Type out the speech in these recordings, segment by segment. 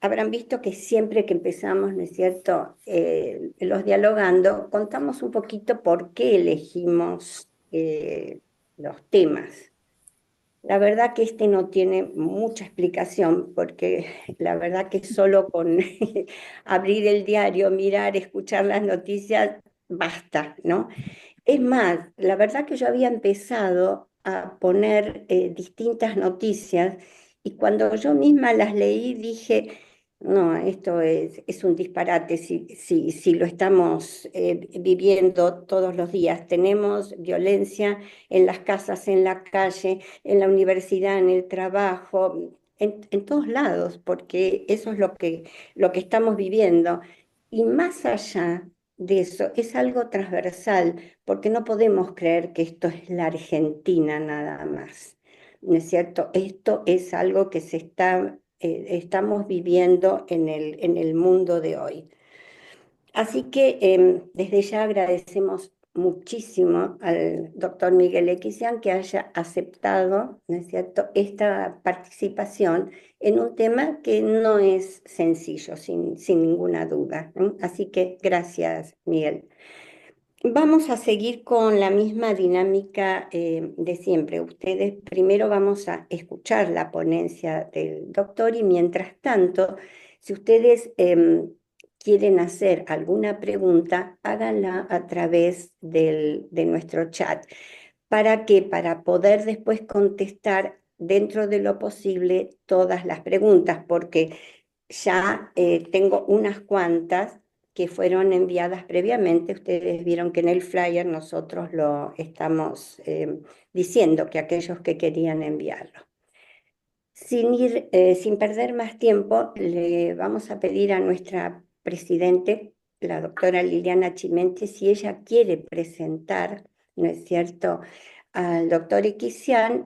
habrán visto que siempre que empezamos, ¿no es cierto?, los dialogando, contamos un poquito por qué elegimos los temas. La verdad que este no tiene mucha explicación, porque la verdad que solo con abrir el diario, mirar, escuchar las noticias, basta, ¿no? Es más, la verdad que yo había empezado a poner distintas noticias y cuando yo misma las leí dije, no, esto es un disparate si lo estamos viviendo todos los días. Tenemos violencia en las casas, en la calle, en la universidad, en el trabajo, en todos lados, porque eso es lo que estamos viviendo. Y más allá de eso, es algo transversal, porque no podemos creer que esto es la Argentina nada más. ¿No es cierto? Esto es algo que estamos viviendo en el mundo de hoy. Así que desde ya agradecemos muchísimo al doctor Miguel Equisian que haya aceptado, ¿no es cierto?, esta participación en un tema que no es sencillo, sin ninguna duda, ¿no? Así que gracias, Miguel. Vamos a seguir con la misma dinámica de siempre. Ustedes primero vamos a escuchar la ponencia del doctor y mientras tanto, si ustedes quieren hacer alguna pregunta, háganla a través de nuestro chat. ¿Para qué? Para poder después contestar dentro de lo posible todas las preguntas, porque ya tengo unas cuantas que fueron enviadas previamente. Ustedes vieron que en el flyer nosotros lo estamos diciendo, que aquellos que querían enviarlo. Sin perder más tiempo, le vamos a pedir a nuestra presidente, la doctora Liliana Chimente, si ella quiere presentar, ¿no es cierto?, al doctor Equisian,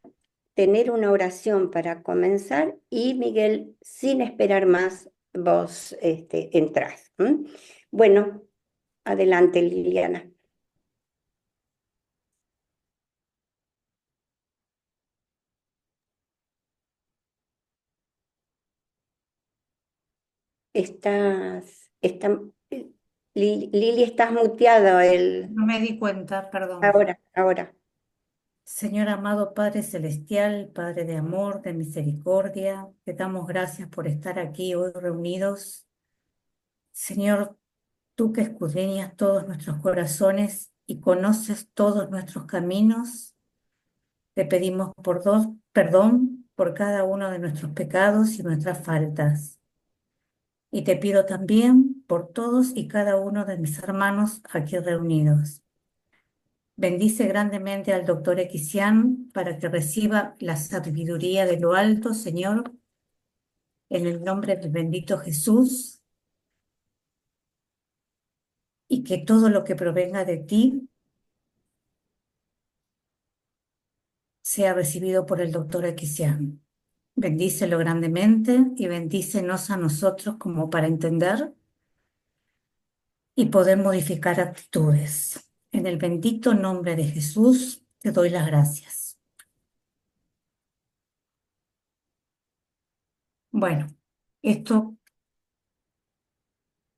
tener una oración para comenzar y Miguel, sin esperar más, vos entrás. Bueno, adelante Liliana. Lili, estás muteado No me di cuenta, perdón. ahora. Señor amado Padre Celestial, Padre de amor, de misericordia, te damos gracias por estar aquí hoy reunidos. Señor, tú que escudriñas todos nuestros corazones y conoces todos nuestros caminos, te pedimos perdón por cada uno de nuestros pecados y nuestras faltas. Y te pido también por todos y cada uno de mis hermanos aquí reunidos. Bendice grandemente al doctor Equisian para que reciba la sabiduría de lo alto, Señor, en el nombre del bendito Jesús, y que todo lo que provenga de ti sea recibido por el doctor Equisian. Bendícelo grandemente y bendícenos a nosotros como para entender y poder modificar actitudes. En el bendito nombre de Jesús te doy las gracias. Bueno,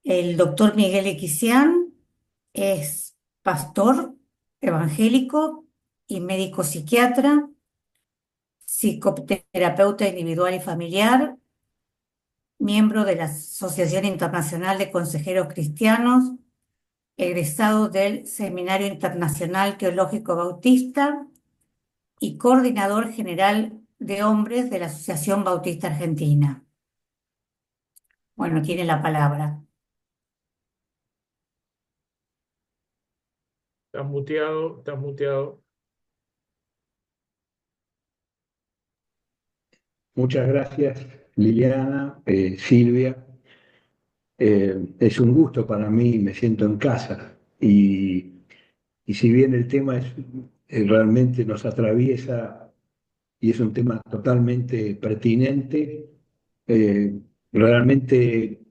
el doctor Miguel Equisian es pastor evangélico y médico psiquiatra, psicoterapeuta individual y familiar, miembro de la Asociación Internacional de Consejeros Cristianos, egresado del Seminario Internacional Teológico Bautista y coordinador general de hombres de la Asociación Bautista Argentina. Bueno, tiene la palabra. Estás muteado, estás muteado. Muchas gracias, Liliana, Silvia. Es un gusto para mí, me siento en casa. Y si bien el tema realmente nos atraviesa y es un tema totalmente pertinente, realmente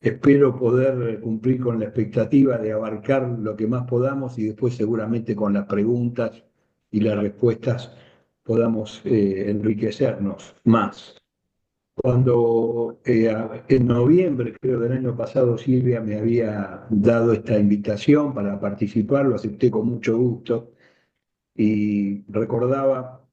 espero poder cumplir con la expectativa de abarcar lo que más podamos y después seguramente con las preguntas y las respuestas podamos enriquecernos más. Cuando en noviembre, creo, del año pasado, Silvia me había dado esta invitación para participar, lo acepté con mucho gusto y recordaba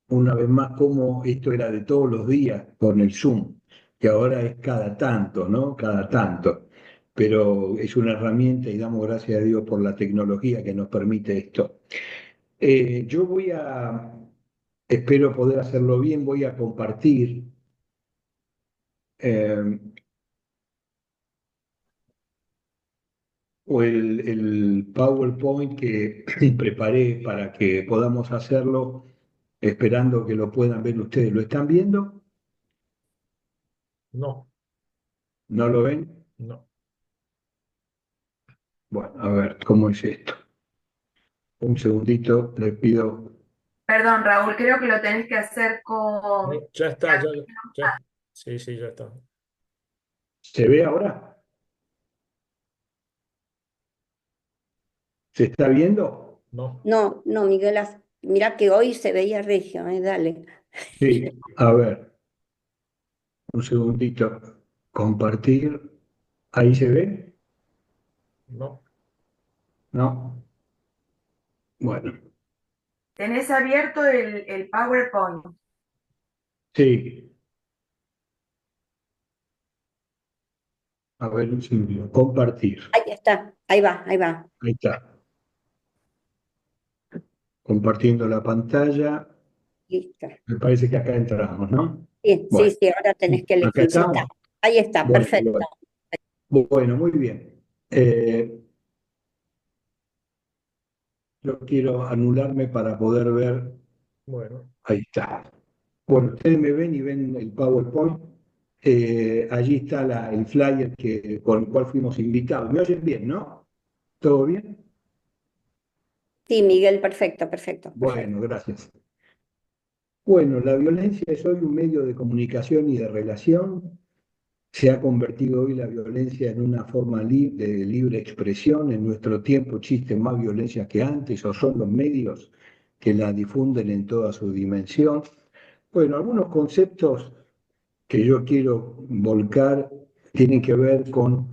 una vez más cómo esto era de todos los días con el Zoom, que ahora es cada tanto, ¿no? Cada tanto. Pero es una herramienta y damos gracias a Dios por la tecnología que nos permite esto. Yo espero poder hacerlo bien, voy a compartir eh, el PowerPoint que preparé para que podamos hacerlo, esperando que lo puedan ver ustedes. ¿Lo están viendo? No, ¿No lo ven? no. Bueno, a ver, ¿cómo es esto? Un segundito, les pido. Perdón, Raúl, creo que lo tenés que hacer con... No, ya está, ya. Sí, sí, ya está. ¿Se ve ahora? ¿Se está viendo? No, No, no, Miguel, mira que hoy se veía regio, dale. Sí, a ver, un segundito. Compartir. ¿Ahí se ve? no. ¿No? Bueno, Tenés abierto el PowerPoint. sí. A ver, un segundo. Compartir. Ahí está, ahí va, ahí va. Ahí está. Compartiendo la pantalla. Listo. Me parece que acá entramos, ¿no? Bien, sí, Bueno, sí, ahora tenés que acá elegir, ya está. estamos. Ahí está, Bueno, perfecto. bueno. Bueno, muy bien. Yo quiero anularme para poder ver. Bueno, Ahí está. Bueno, ustedes me ven y ven el PowerPoint. Allí está el flyer con el cual fuimos invitados. ¿Me oyen bien, no? ¿Todo bien? Sí, Miguel, perfecto, perfecto, perfecto. Bueno, gracias. Bueno, la violencia es hoy un medio de comunicación y de relación. Se ha convertido hoy la violencia en una forma de libre expresión. En nuestro tiempo existe más violencia que antes, o son los medios que la difunden en toda su dimensión. Bueno, algunos conceptos que yo quiero volcar tienen que ver con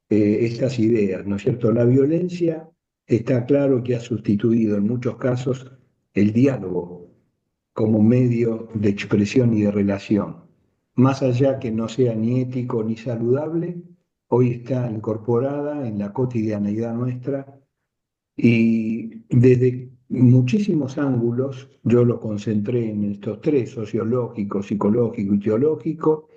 estas ideas, ¿no es cierto? La violencia está claro que ha sustituido en muchos casos el diálogo como medio de expresión y de relación. Más allá que no sea ni ético ni saludable, hoy está incorporada en la cotidianeidad nuestra y desde muchísimos ángulos, yo lo concentré en estos tres: sociológico, psicológico y teológico.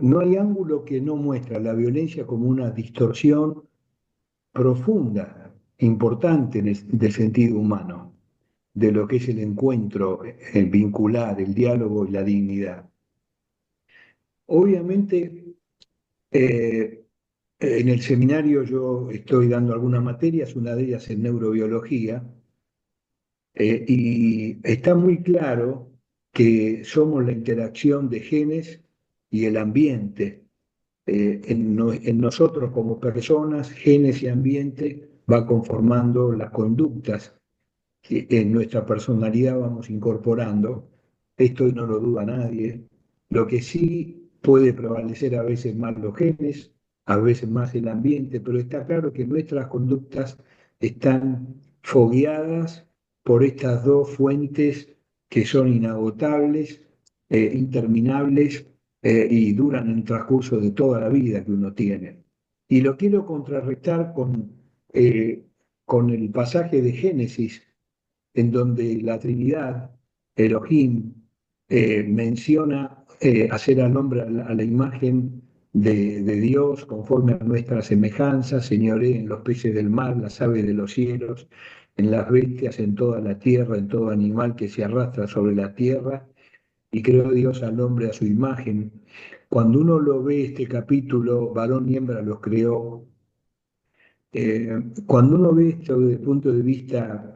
No hay ángulo que no muestra la violencia como una distorsión profunda, importante del sentido humano, de lo que es el encuentro, el vincular, el diálogo y la dignidad. Obviamente, eh, en el seminario yo estoy dando algunas materias, una de ellas es neurobiología, y está muy claro que somos la interacción de genes y el ambiente. En nosotros como personas, genes y ambiente va conformando las conductas que en nuestra personalidad vamos incorporando. Esto no lo duda nadie. Lo que sí puede prevalecer a veces más los genes, a veces más el ambiente, pero está claro que nuestras conductas están fogueadas por estas dos fuentes que son inagotables, interminables, y duran el transcurso de toda la vida que uno tiene. Y lo quiero contrarrestar eh, con el pasaje de Génesis en donde la Trinidad, Elohim, menciona hacer al hombre a la imagen de Dios, conforme a nuestra semejanza, señoré en los peces del mar, las aves de los cielos, en las bestias, en toda la tierra, en todo animal que se arrastra sobre la tierra, y creó Dios al hombre a su imagen. Cuando uno lo ve, este capítulo, varón y hembra los creó. Cuando uno ve esto desde el punto de vista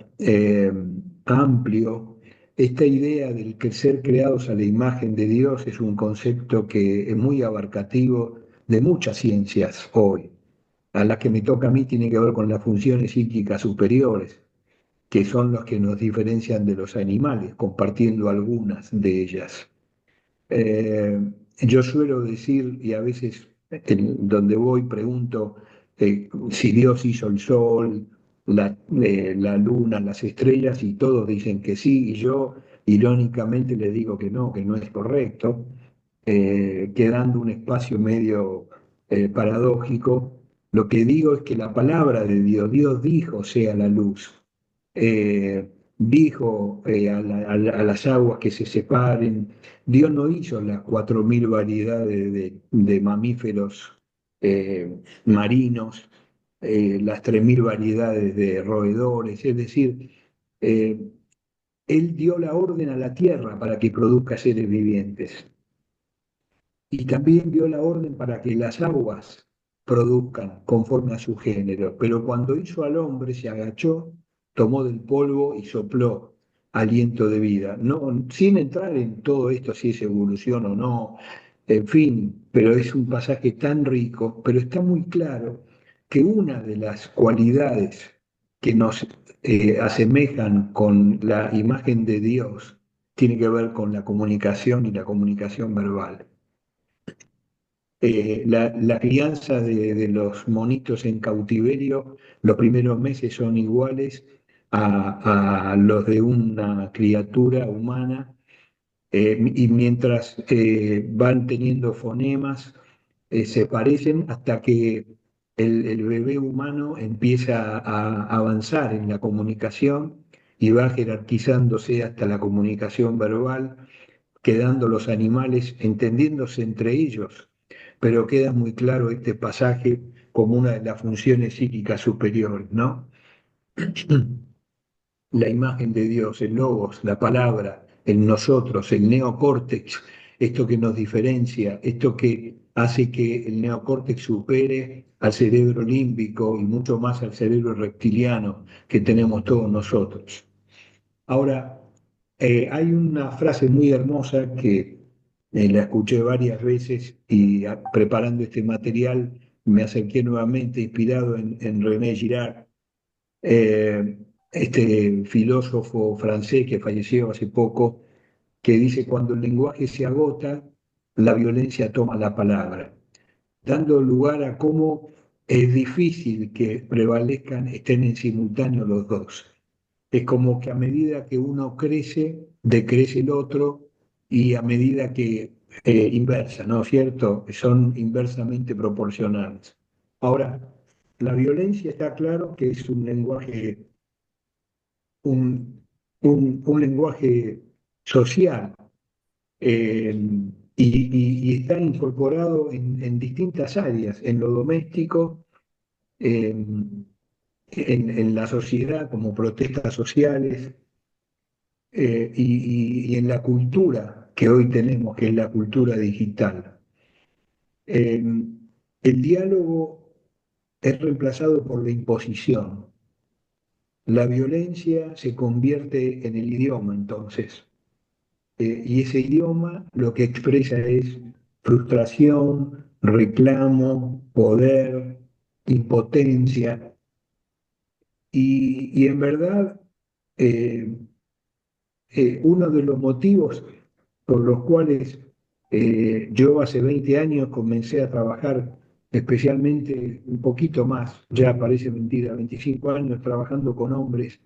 amplio, esta idea del que ser creados a la imagen de Dios es un concepto que es muy abarcativo de muchas ciencias hoy. A las que me toca a mí tiene que ver con las funciones psíquicas superiores, que son las que nos diferencian de los animales, compartiendo algunas de ellas. Eh, yo suelo decir, y a veces donde voy pregunto si Dios hizo el sol, la luna, las estrellas, y todos dicen que sí, y yo irónicamente les digo que no es correcto, quedando un espacio medio paradójico. Lo que digo es que la palabra de Dios, Dios dijo sea la luz, dijo a las aguas que se separen. Dios no hizo las 4.000 variedades de mamíferos marinos, las 3.000 variedades de roedores, es decir, eh, Él dio la orden a la tierra para que produzca seres vivientes. Y también dio la orden para que las aguas produzcan conforme a su género. Pero cuando hizo al hombre, se agachó, tomó del polvo y sopló aliento de vida. No, sin entrar en todo esto, si es evolución o no, en fin, pero es un pasaje tan rico, pero está muy claro que una de las cualidades que nos asemejan con la imagen de Dios tiene que ver con la comunicación y la comunicación verbal. La crianza de los monitos en cautiverio, los primeros meses son iguales a los de una criatura humana, y mientras van teniendo fonemas, se parecen hasta que el bebé humano empieza a avanzar en la comunicación y va jerarquizándose hasta la comunicación verbal, quedando los animales entendiéndose entre ellos, pero queda muy claro este pasaje como una de las funciones psíquicas superiores, ¿no? La imagen de Dios, el logos, la palabra, el nosotros, el neocórtex, esto que nos diferencia, esto que hace que el neocórtex supere al cerebro límbico y mucho más al cerebro reptiliano que tenemos todos nosotros. Ahora, hay una frase muy hermosa que la escuché varias veces y preparando este material me acerqué nuevamente inspirado en René Girard, eh, este filósofo francés que falleció hace poco, que dice: cuando el lenguaje se agota, la violencia toma la palabra, dando lugar a cómo es difícil que prevalezcan, estén en simultáneo los dos. Es como que a medida que uno crece, decrece el otro, y a medida que inversa, ¿no es cierto? Son inversamente proporcionales. Ahora, la violencia está claro que es un lenguaje, un, un lenguaje social, eh, y está incorporado en distintas áreas, en lo doméstico, en la sociedad como protestas sociales, y en la cultura que hoy tenemos, que es la cultura digital. Eh, el diálogo es reemplazado por la imposición. La violencia se convierte en el idioma entonces. Y ese idioma lo que expresa es frustración, reclamo, poder, impotencia. Y en verdad, eh, uno de los motivos por los cuales yo hace 20 años comencé a trabajar, especialmente un poquito más, ya parece mentira, 25 años trabajando con hombres,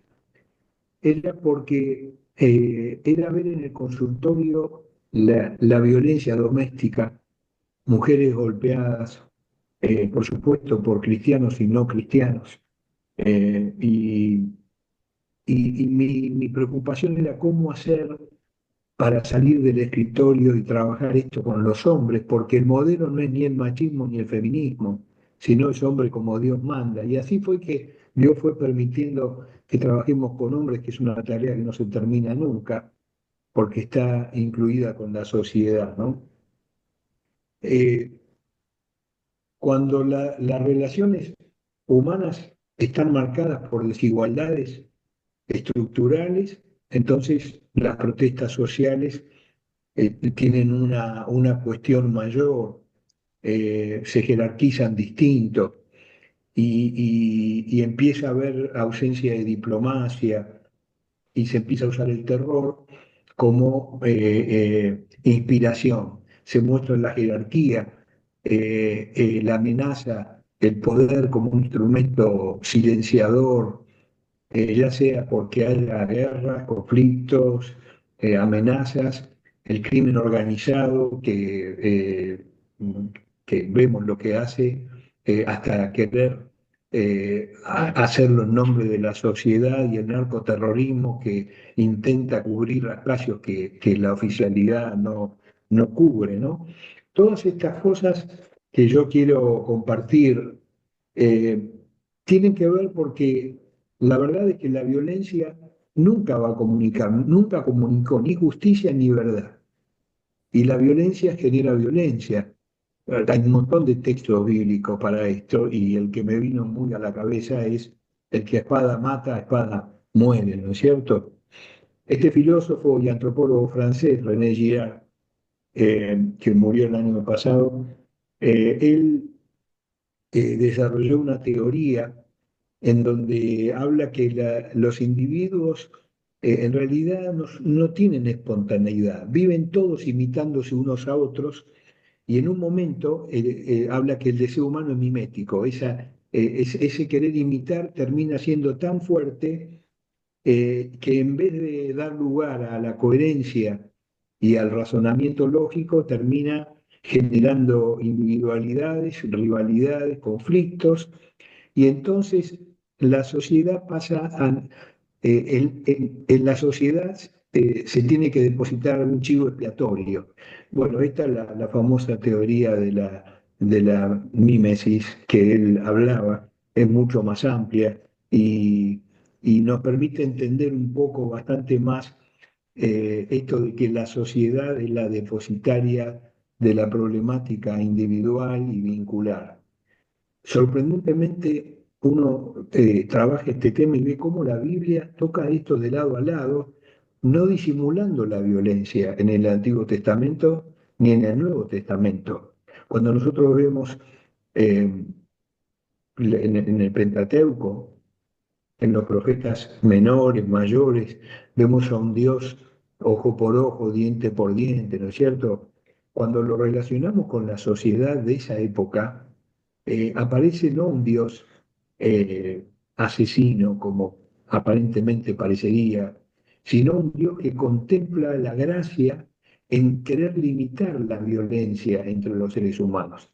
era porque era ver en el consultorio la violencia doméstica, mujeres golpeadas, por supuesto por cristianos y no cristianos. Y mi preocupación era cómo hacer para salir del escritorio y trabajar esto con los hombres, porque el modelo no es ni el machismo ni el feminismo, sino es hombre como Dios manda. Y así fue que Dios fue permitiendo que trabajemos con hombres, que es una tarea que no se termina nunca, porque está incluida con la sociedad, ¿no? Eh, Cuando las relaciones humanas están marcadas por desigualdades estructurales, entonces las protestas sociales tienen una cuestión mayor, se jerarquizan distinto, y empieza a haber ausencia de diplomacia y se empieza a usar el terror, como inspiración, se muestra la jerarquía, la amenaza, el poder como un instrumento silenciador, ya sea porque haya guerras, conflictos, amenazas, el crimen organizado que vemos lo que hace hasta querer hacerlo en nombre de la sociedad y el narcoterrorismo que intenta cubrir espacios que la oficialidad no cubre, ¿no? Todas estas cosas que yo quiero compartir eh, tienen que ver porque la verdad es que la violencia nunca va a comunicar, nunca comunicó ni justicia ni verdad. Y la violencia genera violencia. Hay un montón de textos bíblicos para esto y el que me vino muy a la cabeza es el que a espada mata, a espada muere, ¿no es cierto? Este filósofo y antropólogo francés, René Girard, que murió el año pasado, él desarrolló una teoría en donde habla que los individuos en realidad no tienen espontaneidad, viven todos imitándose unos a otros y en un momento habla que el deseo humano es mimético, ese querer imitar termina siendo tan fuerte que en vez de dar lugar a la coherencia y al razonamiento lógico, termina generando individualidades, rivalidades, conflictos y entonces la sociedad pasa a... en la sociedad se tiene que depositar un chivo expiatorio. Bueno, esta es la famosa teoría de la mímesis que él hablaba, es mucho más amplia y nos permite entender un poco bastante más esto de que la sociedad es la depositaria de la problemática individual y vincular. Sorprendentemente, uno trabaja este tema y ve cómo la Biblia toca esto de lado a lado, no disimulando la violencia en el Antiguo Testamento ni en el Nuevo Testamento. Cuando nosotros vemos eh, en el Pentateuco, en los profetas menores, mayores, vemos a un Dios ojo por ojo, diente por diente, ¿no es cierto? Cuando lo relacionamos con la sociedad de esa época, aparece no un Dios asesino, como aparentemente parecería, sino un Dios que contempla la gracia en querer limitar la violencia entre los seres humanos.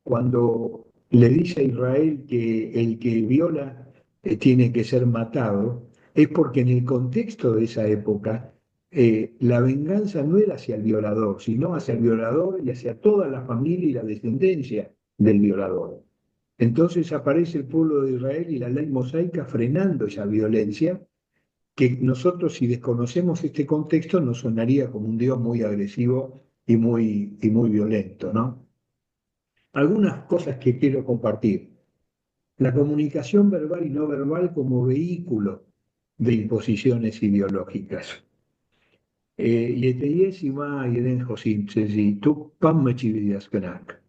Cuando le dice a Israel que el que viola tiene que ser matado, es porque en el contexto de esa época la venganza no era hacia el violador, sino hacia el violador y hacia toda la familia y la descendencia del violador. Entonces aparece el pueblo de Israel y la ley mosaica frenando esa violencia, que nosotros si desconocemos este contexto nos sonaría como un Dios muy agresivo y muy violento, ¿no? Algunas cosas que quiero compartir. La comunicación verbal y no verbal como vehículo de imposiciones ideológicas. Yeteyiesima yeden Josim Tsezi, tu pam mechividias kenak.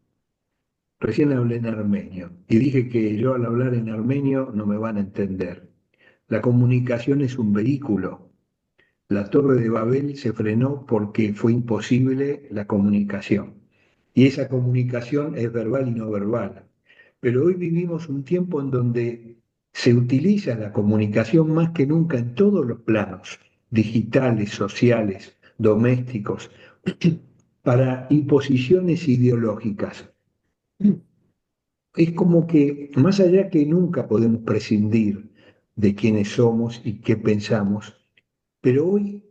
Recién hablé en armenio y dije que yo al hablar en armenio no me van a entender. La comunicación es un vehículo. La Torre de Babel se frenó porque fue imposible la comunicación. Y esa comunicación es verbal y no verbal. Pero hoy vivimos un tiempo en donde se utiliza la comunicación más que nunca en todos los planos, digitales, sociales, domésticos, para imposiciones ideológicas. Es como que más allá que nunca podemos prescindir de quiénes somos y qué pensamos, pero hoy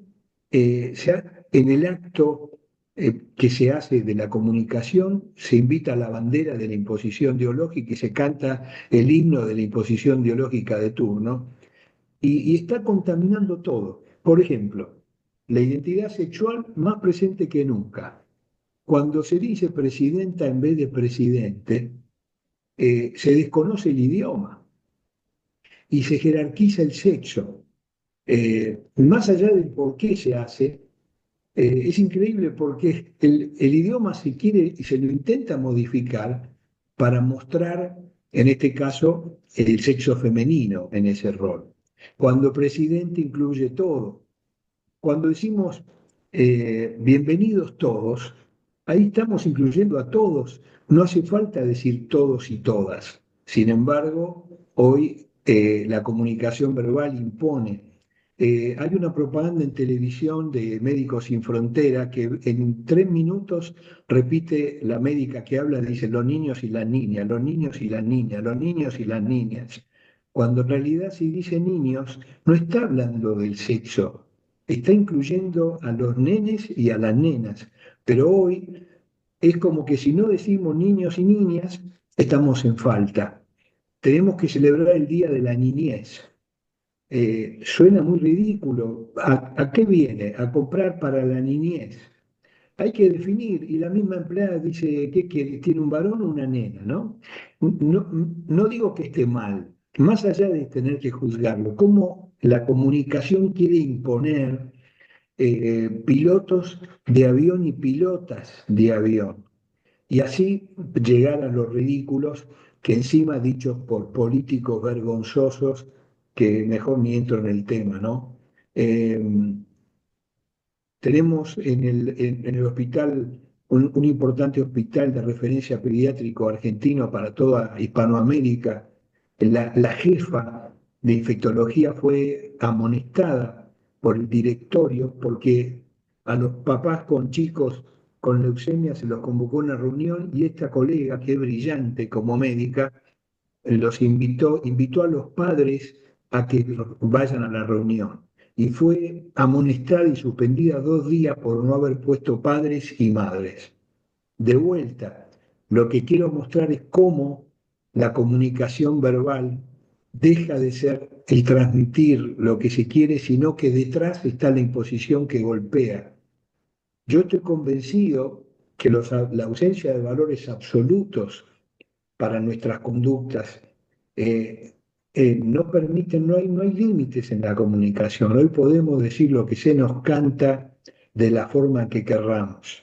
en el acto que se hace de la comunicación se invita a la bandera de la imposición ideológica y se canta el himno de la imposición ideológica de turno y está contaminando todo. Por ejemplo, la identidad sexual más presente que nunca. Cuando se dice presidenta en vez de presidente, se desconoce el idioma y se jerarquiza el sexo. Más allá del por qué se hace, es increíble porque el idioma se quiere y se lo intenta modificar para mostrar, en este caso, el sexo femenino en ese rol. Cuando presidente incluye todo, cuando decimos bienvenidos todos, ahí estamos incluyendo a todos. No hace falta decir todos y todas. Sin embargo, hoy la comunicación verbal impone. Hay una propaganda en televisión de Médicos Sin Frontera que en 3 minutos repite la médica que habla, dice los niños y las niñas, los niños y las niñas, los niños y las niñas. Cuando en realidad si dice niños, no está hablando del sexo, está incluyendo a los nenes y a las nenas. Pero hoy es como que si no decimos niños y niñas, estamos en falta. Tenemos que celebrar el Día de la Niñez. Suena muy ridículo. ¿A qué viene? A comprar para la niñez. Hay que definir, y la misma empleada dice que tiene un varón o una nena, ¿no? No, no digo que esté mal, más allá de tener que juzgarlo, cómo la comunicación quiere imponer pilotos de avión y pilotas de avión, y así llegar a los ridículos que encima dichos por políticos vergonzosos, que mejor ni entro en el tema, ¿no? Eh, Tenemos en el hospital, un importante hospital de referencia pediátrico argentino para toda Hispanoamérica. La jefa de infectología fue amonestada por el directorio porque a los papás con chicos con leucemia se los convocó a una reunión y esta colega, que es brillante como médica, invitó a los padres a que vayan a la reunión y fue amonestada y suspendida 2 días por no haber puesto padres y madres. De vuelta, lo que quiero mostrar es cómo la comunicación verbal deja de ser el transmitir lo que se quiere, sino que detrás está la imposición que golpea. Yo estoy convencido que la ausencia de valores absolutos para nuestras conductas no permiten, no hay límites en la comunicación. Hoy podemos decir lo que se nos canta de la forma que querramos.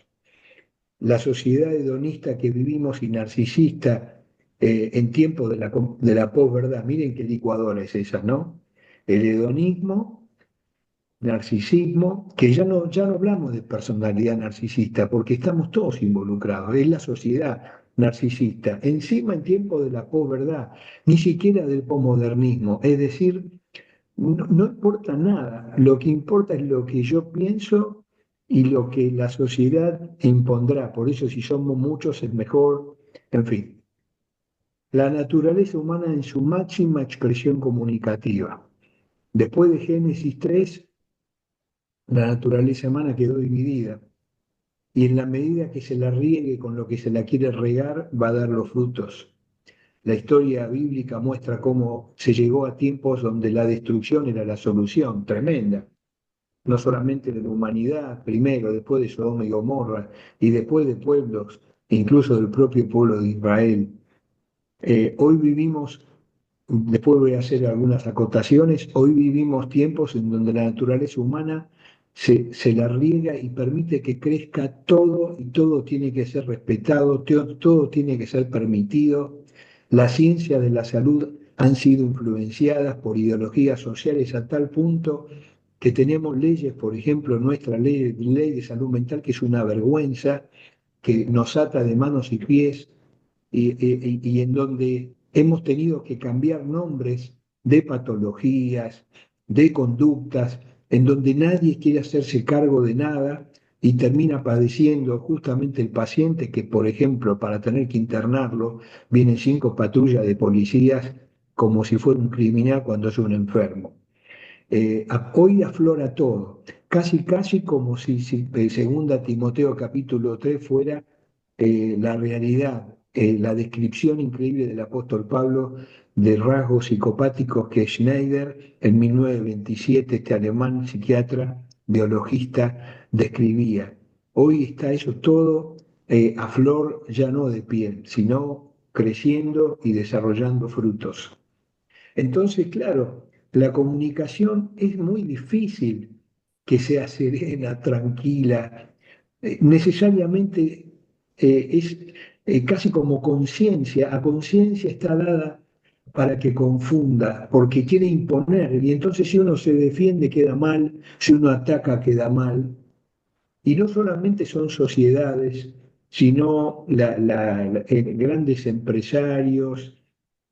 La sociedad hedonista que vivimos y narcisista en tiempos de la posverdad, miren qué licuadora es esa, ¿no? El hedonismo, narcisismo, que ya no hablamos de personalidad narcisista, porque estamos todos involucrados, es la sociedad narcisista, encima en tiempos de la posverdad, ni siquiera del posmodernismo, es decir, no importa nada, lo que importa es lo que yo pienso y lo que la sociedad impondrá, por eso si somos muchos es mejor, en fin. La naturaleza humana en su máxima expresión comunicativa. Después de Génesis 3, la naturaleza humana quedó dividida y en la medida que se la riegue con lo que se la quiere regar, va a dar los frutos. La historia bíblica muestra cómo se llegó a tiempos donde la destrucción era la solución, tremenda. No solamente de la humanidad, primero, después de Sodoma y Gomorra, y después de pueblos, incluso del propio pueblo de Israel. Hoy vivimos, después voy a hacer algunas acotaciones, hoy vivimos tiempos en donde la naturaleza humana se la riega y permite que crezca todo y todo tiene que ser respetado, todo tiene que ser permitido. Las ciencias de la salud han sido influenciadas por ideologías sociales a tal punto que tenemos leyes, por ejemplo, nuestra ley de salud mental, que es una vergüenza, que nos ata de manos y pies y en donde hemos tenido que cambiar nombres de patologías, de conductas, en donde nadie quiere hacerse cargo de nada y termina padeciendo justamente el paciente que, por ejemplo, para tener que internarlo, vienen 5 patrullas de policías como si fuera un criminal cuando es un enfermo. Hoy aflora todo, casi como si segunda Timoteo capítulo 3 fuera la realidad, la descripción increíble del apóstol Pablo de rasgos psicopáticos que Schneider en 1927, este alemán psiquiatra, biologista, describía. Hoy está eso todo a flor ya no de piel, sino creciendo y desarrollando frutos. Entonces, claro, la comunicación es muy difícil que sea serena, tranquila. Necesariamente es casi como conciencia. A conciencia está dada para que confunda, porque quiere imponer, y entonces si uno se defiende queda mal, si uno ataca queda mal, y no solamente son sociedades, sino grandes empresarios.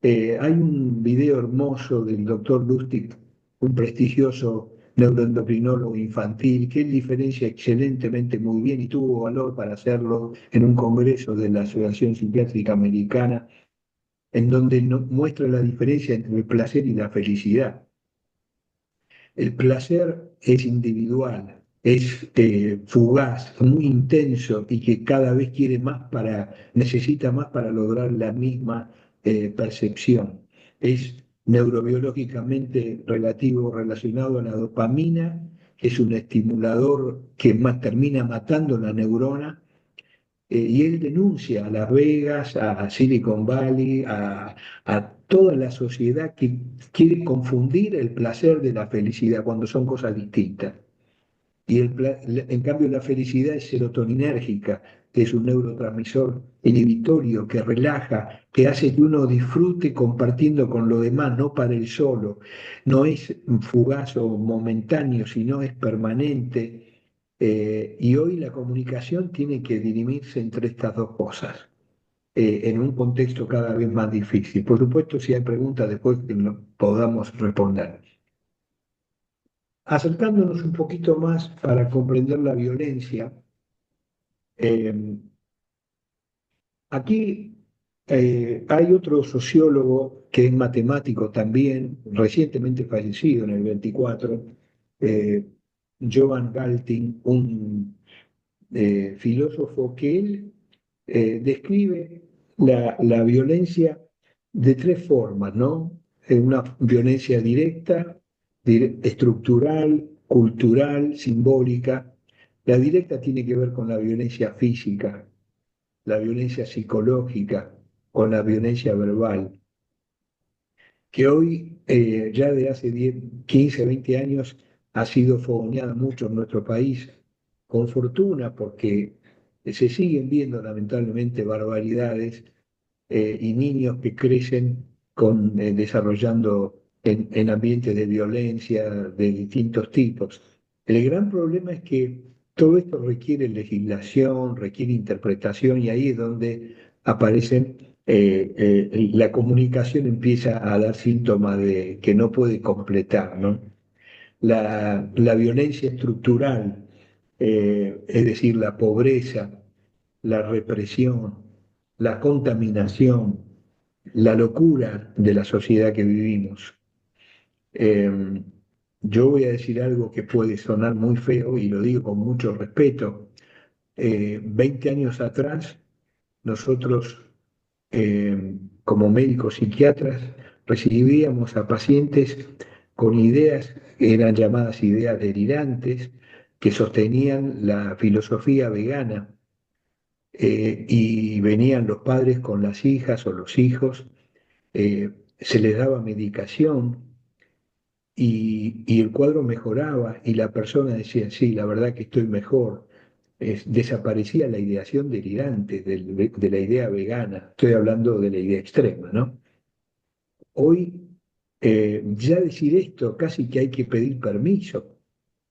Hay un video hermoso del doctor Lustig, un prestigioso neuroendocrinólogo infantil, que él diferencia excelentemente muy bien y tuvo valor para hacerlo en un congreso de la Asociación Psiquiátrica Americana, en donde muestra la diferencia entre el placer y la felicidad. El placer es individual, es fugaz, muy intenso y que cada vez necesita más para lograr la misma percepción. Es neurobiológicamente relacionado a la dopamina, que es un estimulador que termina matando la neurona, y él denuncia a Las Vegas, a Silicon Valley, a toda la sociedad que quiere confundir el placer de la felicidad cuando son cosas distintas. Y en cambio la felicidad es serotoninérgica, que es un neurotransmisor inhibitorio que relaja, que hace que uno disfrute compartiendo con los demás, no para él solo. No es fugaz o momentáneo, sino es permanente. Y hoy la comunicación tiene que dirimirse entre estas dos cosas, en un contexto cada vez más difícil. Por supuesto, si hay preguntas después que podamos responder. Acercándonos un poquito más para comprender la violencia, eh, aquí hay otro sociólogo que es matemático también, recientemente fallecido en el 24, eh, Johan Galtung, un filósofo que él describe la violencia de tres formas, ¿no? Una violencia directa, estructural, cultural, simbólica. La directa tiene que ver con la violencia física, la violencia psicológica, con la violencia verbal, que hoy, ya de hace 10, 15, 20 años, ha sido fogoneada mucho en nuestro país, con fortuna, porque se siguen viendo lamentablemente barbaridades, y niños que crecen desarrollando en ambientes de violencia de distintos tipos. El gran problema es que todo esto requiere legislación, requiere interpretación, y ahí es donde aparecen, la comunicación empieza a dar síntomas de que no puede completar, ¿no? La violencia estructural, es decir, la pobreza, la represión, la contaminación, la locura de la sociedad que vivimos. Eh, yo voy a decir algo que puede sonar muy feo y lo digo con mucho respeto. 20 años atrás, nosotros, como médicos psiquiatras, recibíamos a pacientes con ideas que eran llamadas ideas delirantes, que sostenían la filosofía vegana, y venían los padres con las hijas o los hijos, se les daba medicación y el cuadro mejoraba y la persona decía, sí, la verdad que estoy mejor. Desaparecía la ideación delirante de la idea vegana, estoy hablando de la idea extrema, ¿no? Hoy, ya decir esto casi que hay que pedir permiso,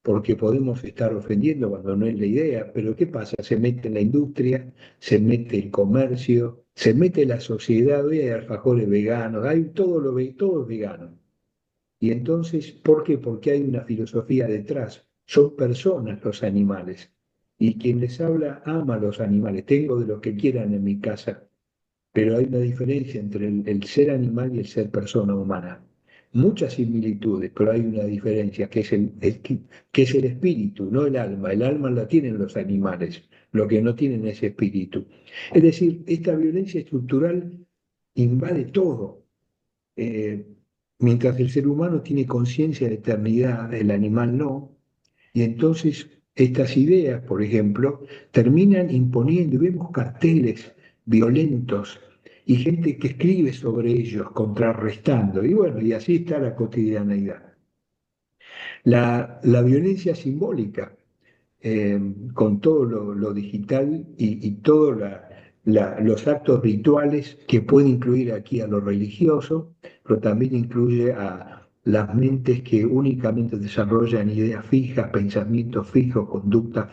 porque podemos estar ofendiendo cuando no es la idea, pero ¿qué pasa? Se mete la industria, se mete el comercio, se mete la sociedad, hoy hay alfajores veganos, hay todo es vegano. Y entonces, ¿por qué? Porque hay una filosofía detrás, son personas los animales, y quien les habla ama a los animales, tengo de los que quieran en mi casa, pero hay una diferencia entre el ser animal y el ser persona humana. Muchas similitudes, pero hay una diferencia, que es que es el espíritu, no el alma. El alma la tienen los animales, lo que no tienen es espíritu. Es decir, esta violencia estructural invade todo. Eh, Mientras el ser humano tiene conciencia de eternidad, el animal no, y entonces estas ideas, por ejemplo, terminan imponiendo, y vemos carteles violentos y gente que escribe sobre ellos, contrarrestando, y bueno, y así está la cotidianeidad. La violencia simbólica, con todo lo digital y todos los actos rituales que puede incluir aquí a lo religioso, pero también incluye a las mentes que únicamente desarrollan ideas fijas, pensamientos fijos, conductas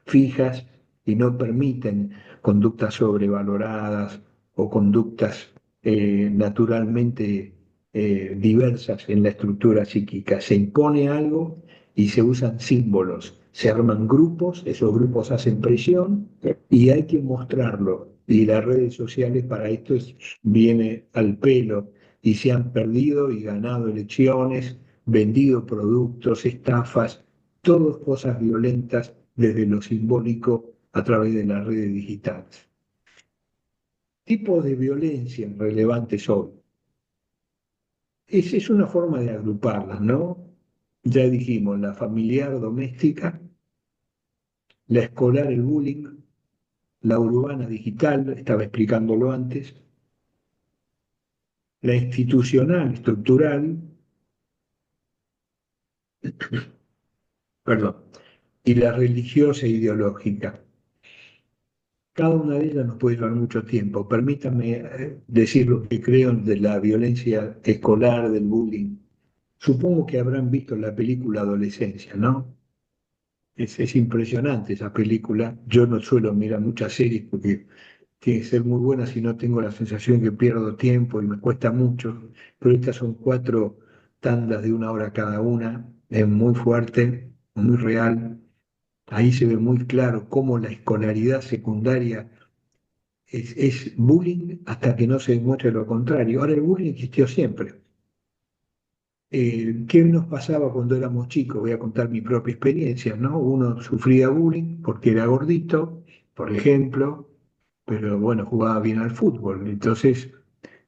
fijas y no permiten conductas sobrevaloradas o conductas naturalmente diversas en la estructura psíquica. Se impone algo y se usan símbolos, se arman grupos, esos grupos hacen presión y hay que mostrarlo. Y las redes sociales para esto viene al pelo y se han perdido y ganado elecciones, vendido productos, estafas, todas cosas violentas desde lo simbólico a través de las redes digitales. Tipos de violencia relevantes hoy. Esa es una forma de agruparlas, ¿no? Ya dijimos, la familiar doméstica, la escolar, el bullying, la urbana digital, estaba explicándolo antes, la institucional, estructural, perdón, y la religiosa e ideológica. Cada una de ellas nos puede llevar mucho tiempo. Permítame decir lo que creo de la violencia escolar, del bullying. Supongo que habrán visto la película Adolescencia, ¿no? Es impresionante esa película. Yo no suelo mirar muchas series porque tiene que ser muy buena si no tengo la sensación que pierdo tiempo y me cuesta mucho. Pero estas son 4 tandas de 1 hora cada una. Es muy fuerte, muy real. Ahí se ve muy claro cómo la escolaridad secundaria es bullying hasta que no se demuestre lo contrario. Ahora el bullying existió siempre. ¿Qué nos pasaba cuando éramos chicos? Voy a contar mi propia experiencia, ¿no? Uno sufría bullying porque era gordito, por ejemplo, pero bueno, jugaba bien al fútbol. Entonces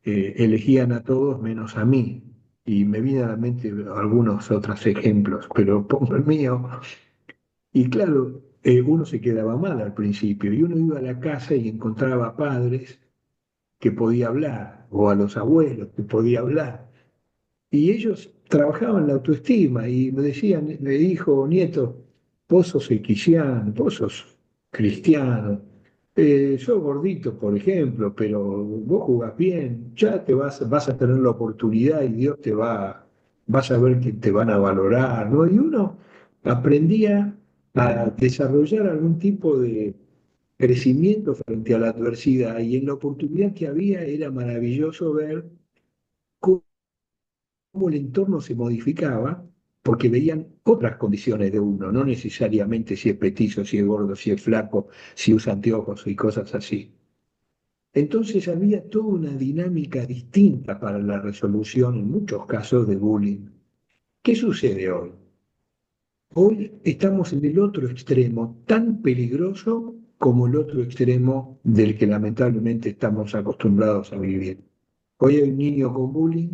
elegían a todos menos a mí. Y me vienen a la mente algunos otros ejemplos, pero pongo el mío. Y claro, uno se quedaba mal al principio y uno iba a la casa y encontraba padres que podía hablar o a los abuelos que podía hablar. Y ellos trabajaban la autoestima y me decían, hijo o nieto, vos sos equisiano, vos sos cristiano, sos gordito, por ejemplo, pero vos jugás bien, ya vas a tener la oportunidad y Dios vas a ver que te van a valorar, ¿no? Y uno aprendía a desarrollar algún tipo de crecimiento frente a la adversidad y en la oportunidad que había era maravilloso ver cómo el entorno se modificaba porque veían otras condiciones de uno, no necesariamente si es petizo, si es gordo, si es flaco, si usa anteojos y cosas así. Entonces había toda una dinámica distinta para la resolución en muchos casos de bullying. ¿Qué sucede hoy? Hoy estamos en el otro extremo, tan peligroso como el otro extremo del que lamentablemente estamos acostumbrados a vivir. Hoy hay un niño con bullying,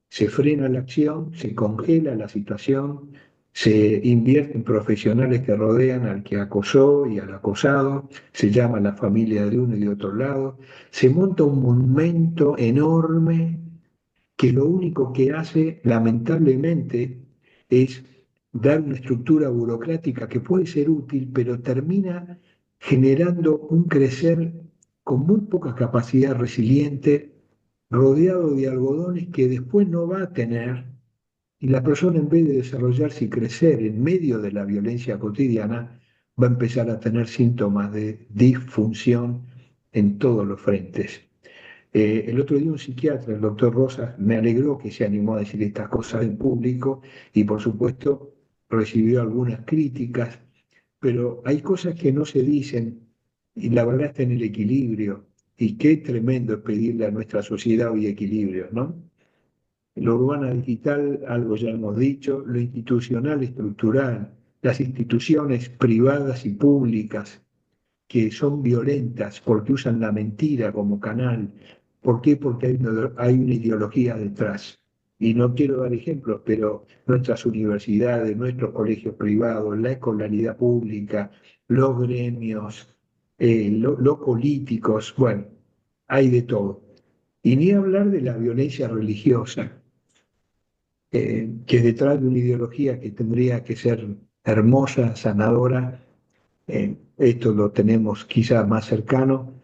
se frena la acción, se congela la situación, se invierte en profesionales que rodean al que acosó y al acosado, se llama a la familia de uno y de otro lado, se monta un monumento enorme que lo único que hace, lamentablemente, es dar una estructura burocrática que puede ser útil, pero termina generando un crecer con muy poca capacidad resiliente, rodeado de algodones que después no va a tener, y la persona en vez de desarrollarse y crecer en medio de la violencia cotidiana, va a empezar a tener síntomas de disfunción en todos los frentes. El otro día un psiquiatra, el doctor Rosas, me alegró que se animó a decir estas cosas en público y por supuesto recibió algunas críticas, pero hay cosas que no se dicen y la verdad está en el equilibrio. Y qué tremendo es pedirle a nuestra sociedad hoy equilibrio, ¿no? Lo urbana digital, algo ya hemos dicho, lo institucional estructural, las instituciones privadas y públicas que son violentas porque usan la mentira como canal. ¿Por qué? Porque hay una ideología detrás. Y no quiero dar ejemplos, pero nuestras universidades, nuestros colegios privados, la escolaridad pública, los gremios, los políticos, bueno, hay de todo. Y ni hablar de la violencia religiosa, que detrás de una ideología que tendría que ser hermosa, sanadora, esto lo tenemos quizá más cercano,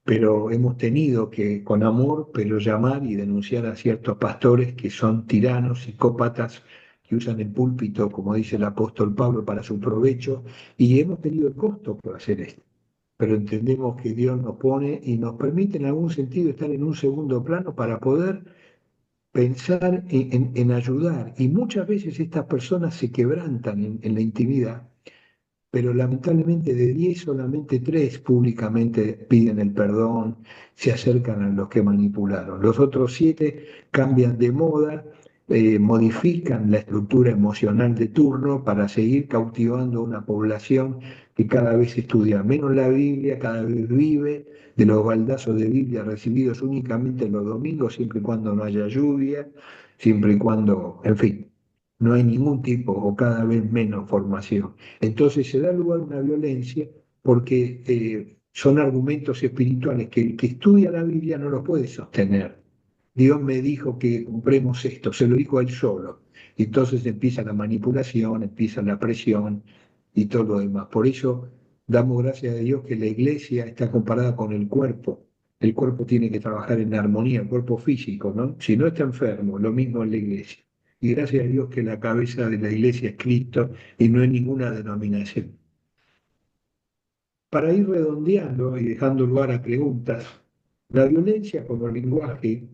pero hemos tenido que, con amor, pero llamar y denunciar a ciertos pastores que son tiranos, psicópatas, que usan el púlpito, como dice el apóstol Pablo, para su provecho, y hemos tenido el costo por hacer esto. Pero entendemos que Dios nos pone y nos permite en algún sentido estar en un segundo plano para poder pensar en ayudar. Y muchas veces estas personas se quebrantan en la intimidad, pero lamentablemente de 10 solamente 3 públicamente piden el perdón, se acercan a los que manipularon. Los otros 7 cambian de moda, modifican la estructura emocional de turno para seguir cautivando a una población que cada vez estudia menos la Biblia, cada vez vive de los baldazos de Biblia recibidos únicamente los domingos, siempre y cuando no haya lluvia, siempre y cuando, en fin, no hay ningún tipo o cada vez menos formación. Entonces se da lugar a una violencia porque son argumentos espirituales que el que estudia la Biblia no los puede sostener. Dios me dijo que compremos esto, se lo dijo a él solo. Y entonces empieza la manipulación, empieza la presión y todo lo demás. Por eso damos gracias a Dios que la iglesia está comparada con el cuerpo. El cuerpo tiene que trabajar en armonía, el cuerpo físico, ¿no? Si no está enfermo, lo mismo en la iglesia. Y gracias a Dios que la cabeza de la iglesia es Cristo y no es ninguna denominación. Para ir redondeando y dejando lugar a preguntas, la violencia como lenguaje,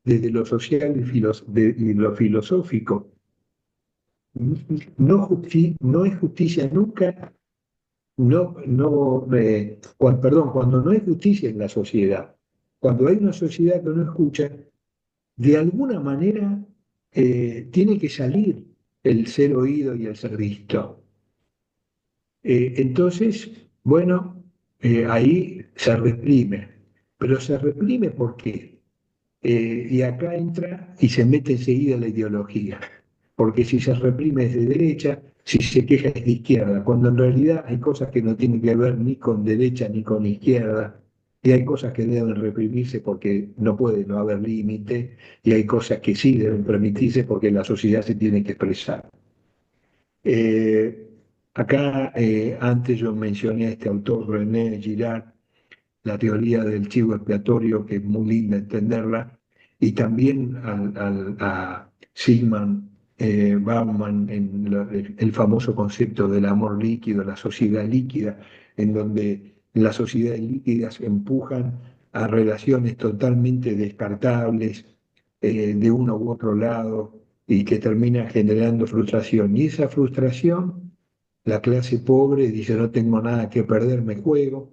desde lo social y lo filosófico, no es justicia nunca, perdón, cuando no hay justicia en la sociedad, cuando hay una sociedad que no escucha, de alguna manera tiene que salir el ser oído y el ser visto. Entonces, bueno, ahí se reprime, pero se reprime ¿por qué? Y acá entra y se mete enseguida la ideología, porque si se reprime es de derecha, si se queja es de izquierda, cuando en realidad hay cosas que no tienen que ver ni con derecha ni con izquierda, y hay cosas que deben reprimirse porque no puede no haber límite, y hay cosas que sí deben permitirse porque la sociedad se tiene que expresar. Eh, Acá antes yo mencioné a este autor, René Girard, la teoría del chivo expiatorio, que es muy linda entenderla, y también a Sigmund Bauman en el famoso concepto del amor líquido, la sociedad líquida, en donde las sociedades líquidas empujan a relaciones totalmente descartables de uno u otro lado y que termina generando frustración. Y esa frustración, la clase pobre dice no tengo nada que perder, me juego,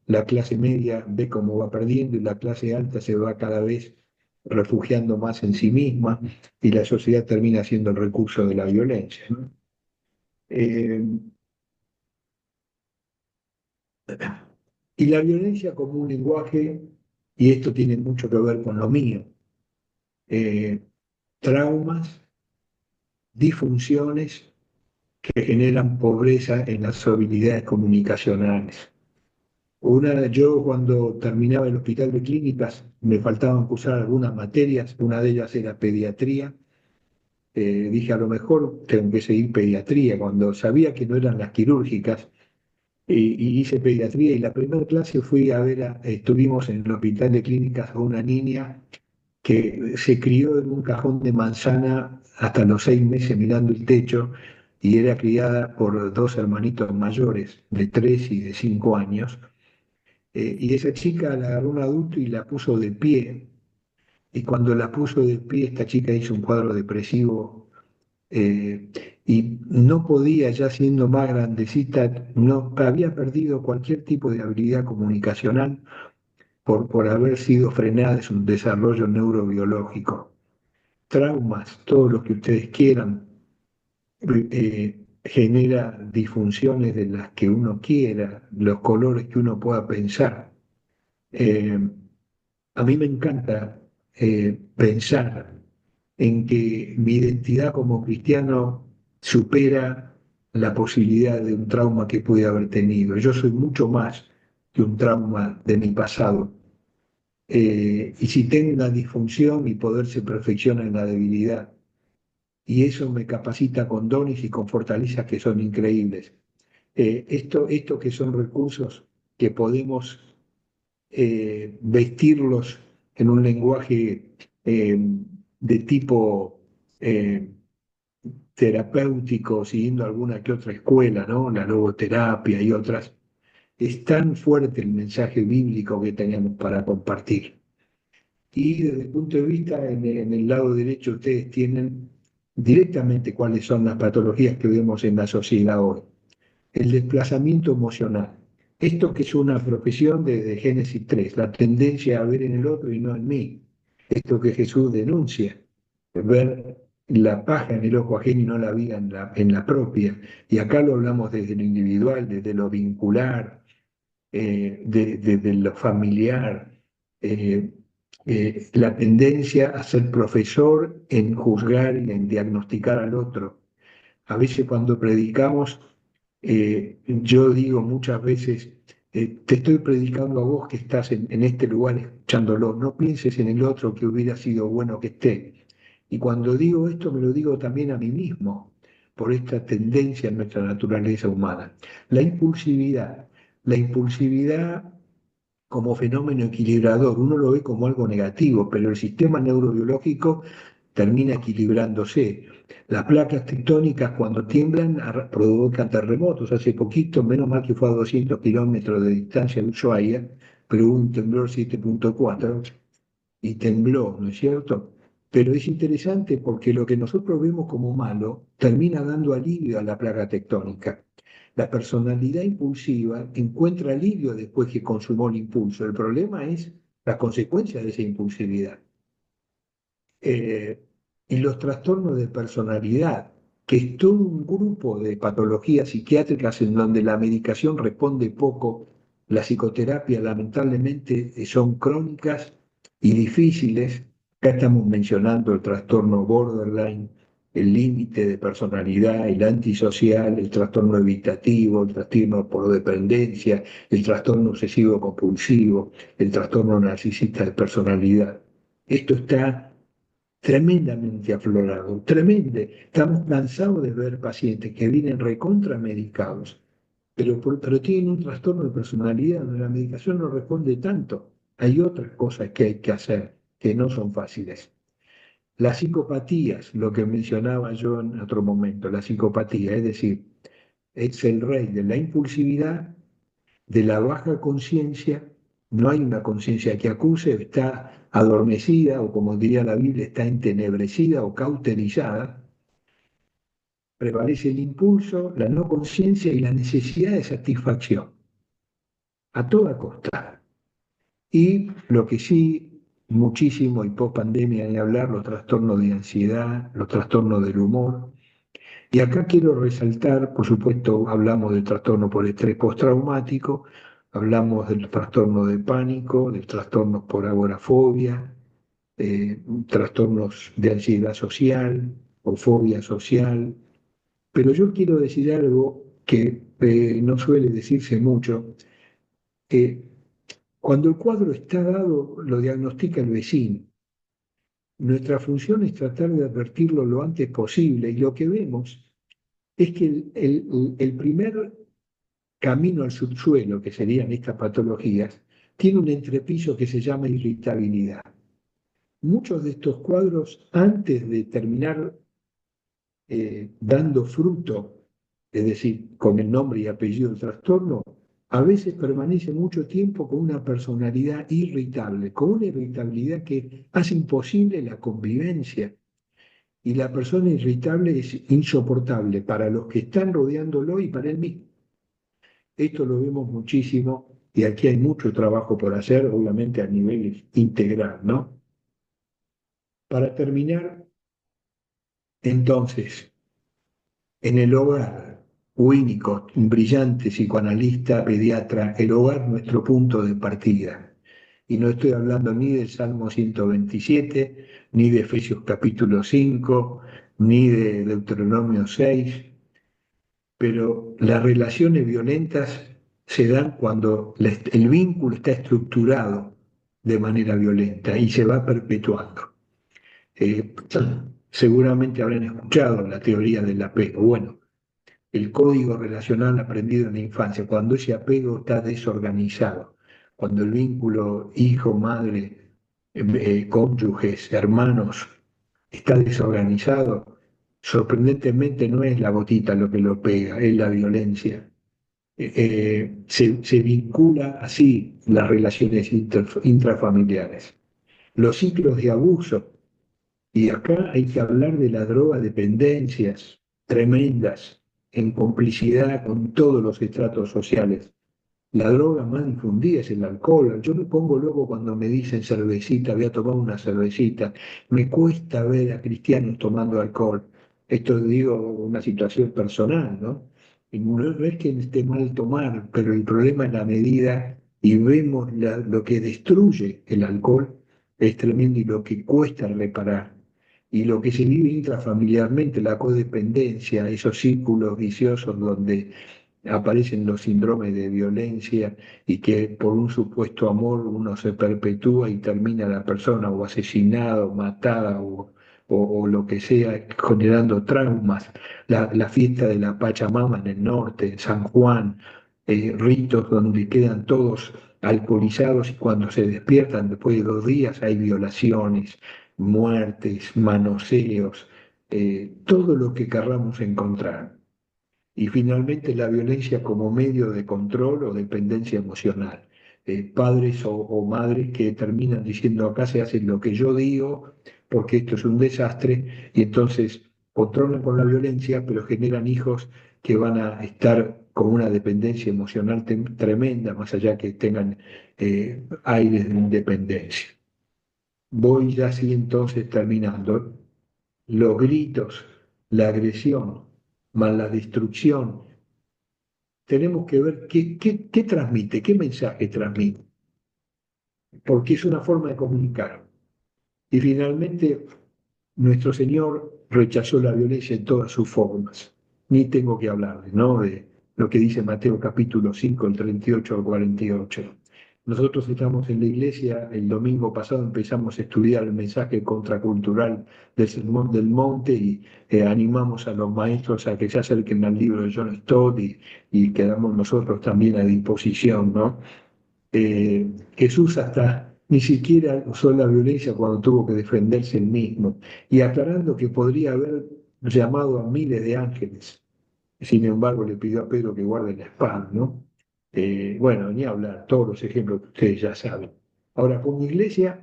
la clase media ve cómo va perdiendo y la clase alta se va cada vez refugiando más en sí misma y la sociedad termina siendo el recurso de la violencia, ¿no? Eh, y la violencia como un lenguaje, y esto tiene mucho que ver con lo mío, eh, traumas, disfunciones que generan pobreza en las habilidades comunicacionales. Yo cuando terminaba el hospital de clínicas me faltaban cursar algunas materias, una de ellas era pediatría. Dije a lo mejor tengo que seguir pediatría cuando sabía que no eran las quirúrgicas y hice pediatría y la primera clase fui a ver, estuvimos en el hospital de clínicas a una niña que se crió en un cajón de manzana hasta los 6 meses mirando el techo y era criada por 2 hermanitos mayores de 3 y de 5 años. Y esa chica la agarró un adulto y la puso de pie. Y cuando la puso de pie, esta chica hizo un cuadro depresivo eh, y no podía, ya siendo más grandecita, no había perdido cualquier tipo de habilidad comunicacional por haber sido frenada en su desarrollo neurobiológico. Traumas, todo lo que ustedes quieran, genera disfunciones de las que uno quiera, los colores que uno pueda pensar. Eh, a mí me encanta pensar en que mi identidad como cristiano supera la posibilidad de un trauma que pude haber tenido. Yo soy mucho más que un trauma de mi pasado. Y si tengo una disfunción, mi poder se perfecciona en la debilidad. Y eso me capacita con dones y con fortalezas que son increíbles. Esto que son recursos que podemos vestirlos en un lenguaje de tipo terapéutico, siguiendo alguna que otra escuela, ¿no? La logoterapia y otras. Es tan fuerte el mensaje bíblico que tenemos para compartir. Y desde el punto de vista, en el lado derecho, ustedes tienen directamente cuáles son las patologías que vemos en la sociedad hoy. El desplazamiento emocional. Esto que es una profesión de Génesis 3, la tendencia a ver en el otro y no en mí. Esto que Jesús denuncia, ver la paja en el ojo ajeno y no la viga en la propia. Y acá lo hablamos desde lo individual, desde lo vincular, de lo familiar, eh, la tendencia a ser profesor en juzgar y en diagnosticar al otro. A veces cuando predicamos, yo digo muchas veces, te estoy predicando a vos que estás en este lugar escuchándolo, no pienses en el otro que hubiera sido bueno que esté. Y cuando digo esto me lo digo también a mí mismo, por esta tendencia en nuestra naturaleza humana. La impulsividad. La impulsividad como fenómeno equilibrador, uno lo ve como algo negativo, pero el sistema neurobiológico termina equilibrándose. Las placas tectónicas cuando tiemblan provocan terremotos. Hace poquito, menos mal que fue a 200 kilómetros de distancia de Ushuaia, pero hubo un temblor 7.4 y tembló, ¿no es cierto? Pero es interesante porque lo que nosotros vemos como malo termina dando alivio a la placa tectónica. La personalidad impulsiva encuentra alivio después que consumó el impulso. El problema es la consecuencia de esa impulsividad. Y los trastornos de personalidad, que es todo un grupo de patologías psiquiátricas en donde la medicación responde poco, la psicoterapia lamentablemente son crónicas y difíciles. Acá estamos mencionando el trastorno borderline, el límite de personalidad, el antisocial, el trastorno evitativo, el trastorno por dependencia, el trastorno obsesivo compulsivo, el trastorno narcisista de personalidad. Esto está tremendamente aflorado, tremendo. Estamos cansados de ver pacientes que vienen recontramedicados, pero tienen un trastorno de personalidad donde la medicación no responde tanto. Hay otras cosas que hay que hacer que no son fáciles. Las psicopatías, lo que mencionaba yo en otro momento, la psicopatía, es decir, es el rey de la impulsividad, de la baja conciencia, no hay una conciencia que acuse, está adormecida o como diría la Biblia, está entenebrecida o cauterizada, prevalece el impulso, la no conciencia y la necesidad de satisfacción, a toda costa. Y lo que sí, muchísimo y post pandemia de hablar, los trastornos de ansiedad, los trastornos del humor. Y acá quiero resaltar, por supuesto, hablamos del trastorno por estrés postraumático, hablamos del trastorno de pánico, del trastorno por agorafobia, trastornos de ansiedad social o fobia social. Pero yo quiero decir algo que no suele decirse mucho. Cuando el cuadro está dado, lo diagnostica el vecino. Nuestra función es tratar de advertirlo lo antes posible y lo que vemos es que el primer camino al subsuelo, que serían estas patologías, tiene un entrepiso que se llama irritabilidad. Muchos de estos cuadros, antes de terminar dando fruto, es decir, con el nombre y apellido del trastorno, a veces permanece mucho tiempo con una personalidad irritable, con una irritabilidad que hace imposible la convivencia. Y la persona irritable es insoportable para los que están rodeándolo y para él mismo. Esto lo vemos muchísimo y aquí hay mucho trabajo por hacer, obviamente a nivel integral, ¿no? Para terminar, entonces, en el hogar, Winnicott, un brillante psicoanalista, pediatra, el hogar nuestro punto de partida. Y no estoy hablando ni del Salmo 127, ni de Efesios capítulo 5, ni de Deuteronomio 6, pero las relaciones violentas se dan cuando el vínculo está estructurado de manera violenta y se va perpetuando. Seguramente habrán escuchado la teoría del apego. Bueno, el código relacional aprendido en la infancia, cuando ese apego está desorganizado, cuando el vínculo hijo-madre, cónyuges, hermanos, está desorganizado, sorprendentemente no es la gotita lo que lo pega, es la violencia. Se vincula así las relaciones intrafamiliares. Los ciclos de abuso, y acá hay que hablar de la drogadependencias tremendas, en complicidad con todos los estratos sociales. La droga más difundida es el alcohol. Yo me pongo loco cuando me dicen cervecita, voy a tomar una cervecita. Me cuesta ver a cristianos tomando alcohol. Esto digo una situación personal, ¿no? Y no es que esté mal tomar, pero el problema es la medida y vemos lo que destruye el alcohol es tremendo y lo que cuesta reparar. Y lo que se vive intrafamiliarmente, la codependencia, esos círculos viciosos donde aparecen los síndromes de violencia y que por un supuesto amor uno se perpetúa y termina la persona o asesinada o matada o lo que sea, generando traumas. La fiesta de la Pachamama en el norte, en San Juan, ritos donde quedan todos alcoholizados y cuando se despiertan después de 2 días hay violaciones, muertes, manoseos, todo lo que querramos encontrar. Y finalmente la violencia como medio de control o dependencia emocional. Padres o madres que terminan diciendo acá se hace lo que yo digo porque esto es un desastre y entonces controlan con la violencia pero generan hijos que van a estar con una dependencia emocional tremenda más allá que tengan aires de independencia. Voy ya así entonces terminando. Los gritos, la agresión, más la destrucción tenemos que ver qué transmite, qué mensaje transmite, porque es una forma de comunicar. Y finalmente, nuestro Señor rechazó la violencia en todas sus formas. Ni tengo que hablarles, ¿no? De lo que dice Mateo capítulo 5, el 38 al 48. Nosotros estamos en la iglesia, el domingo pasado empezamos a estudiar el mensaje contracultural del Sermón del Monte y animamos a los maestros a que se acerquen al libro de John Stott y quedamos nosotros también a disposición, ¿no? Jesús hasta ni siquiera usó la violencia cuando tuvo que defenderse él mismo, y aclarando que podría haber llamado a miles de ángeles. Sin embargo, le pidió a Pedro que guarde la espada, ¿no? Bueno, ni hablar, todos los ejemplos que ustedes ya saben. Ahora, como iglesia,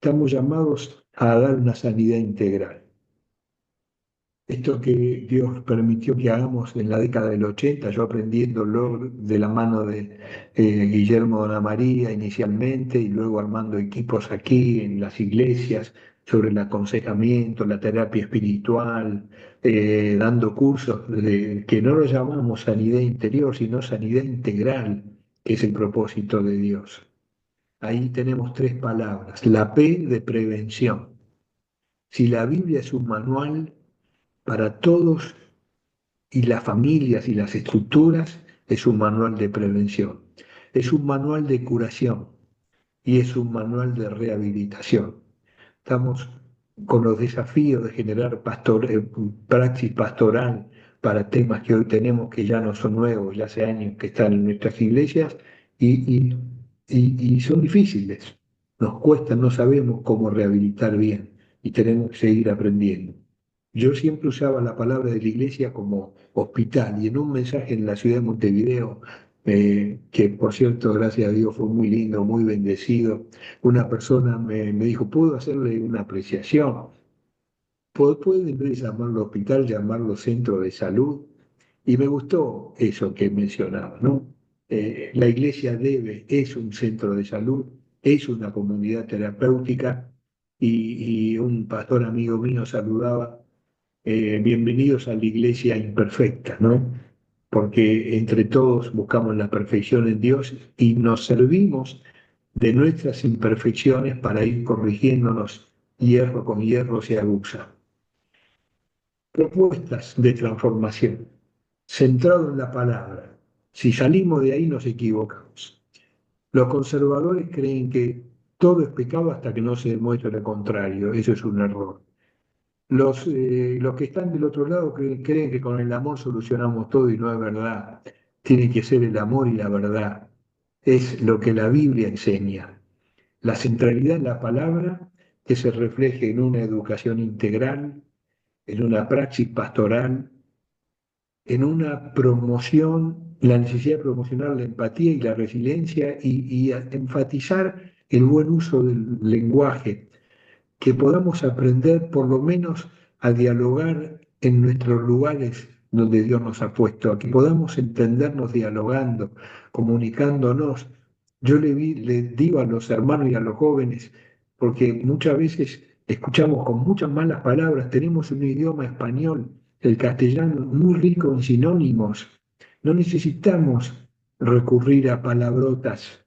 estamos llamados a dar una sanidad integral. Esto que Dios permitió que hagamos en la década del 80, yo aprendiéndolo de la mano de Guillermo Dona María inicialmente y luego armando equipos aquí en las iglesias sobre el aconsejamiento, la terapia espiritual, dando cursos que no lo llamamos sanidad interior, sino sanidad integral, que es el propósito de Dios. Ahí tenemos 3 palabras. La P de prevención. Si la Biblia es un manual para todos y las familias y las estructuras, es un manual de prevención, es un manual de curación y es un manual de rehabilitación. Estamos con los desafíos de generar praxis pastoral para temas que hoy tenemos que ya no son nuevos, ya hace años que están en nuestras iglesias y, y son difíciles. Nos cuesta, no sabemos cómo rehabilitar bien y tenemos que seguir aprendiendo. Yo siempre usaba la palabra de la iglesia como hospital y en un mensaje en la ciudad de Montevideo, que por cierto, gracias a Dios fue muy lindo, muy bendecido, una persona me dijo, ¿puedo hacerle una apreciación? ¿Pueden en vez de llamarlo hospital, llamarlo centro de salud? Y me gustó eso que mencionaba, ¿no? La iglesia es un centro de salud, es una comunidad terapéutica y un pastor amigo mío saludaba bienvenidos a la iglesia imperfecta, ¿no? Porque entre todos buscamos la perfección en Dios y nos servimos de nuestras imperfecciones para ir corrigiéndonos hierro con hierro se aguza. Propuestas de transformación, centrado en la palabra. Si salimos de ahí nos equivocamos. Los conservadores creen que todo es pecado hasta que no se demuestre lo contrario. Eso es un error. Los que están del otro lado creen que con el amor solucionamos todo y no es verdad. Tiene que ser el amor y la verdad. es lo que la Biblia enseña. La centralidad en la palabra que se refleje en una educación integral, en una praxis pastoral, en una promoción, la necesidad de promocionar la empatía y la resiliencia y a enfatizar el buen uso del lenguaje, que podamos aprender por lo menos a dialogar en nuestros lugares donde Dios nos ha puesto, a que podamos entendernos dialogando, comunicándonos. Yo le digo a los hermanos y a los jóvenes, porque muchas veces escuchamos con muchas malas palabras, tenemos un idioma español, el castellano, muy rico en sinónimos. No necesitamos recurrir a palabrotas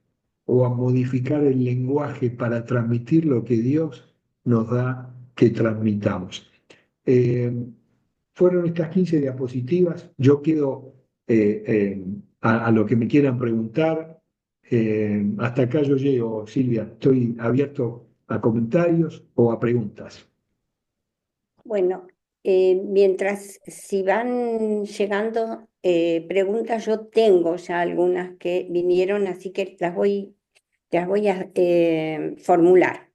o a modificar el lenguaje para transmitir lo que Dios nos da que transmitamos. Eh, Fueron estas 15 diapositivas. Yo quedo a lo que me quieran preguntar. Hasta acá yo llego, Silvia. Estoy abierto a comentarios o a preguntas. Bueno, mientras si van llegando preguntas, yo tengo ya algunas que vinieron, así que las voy a formular.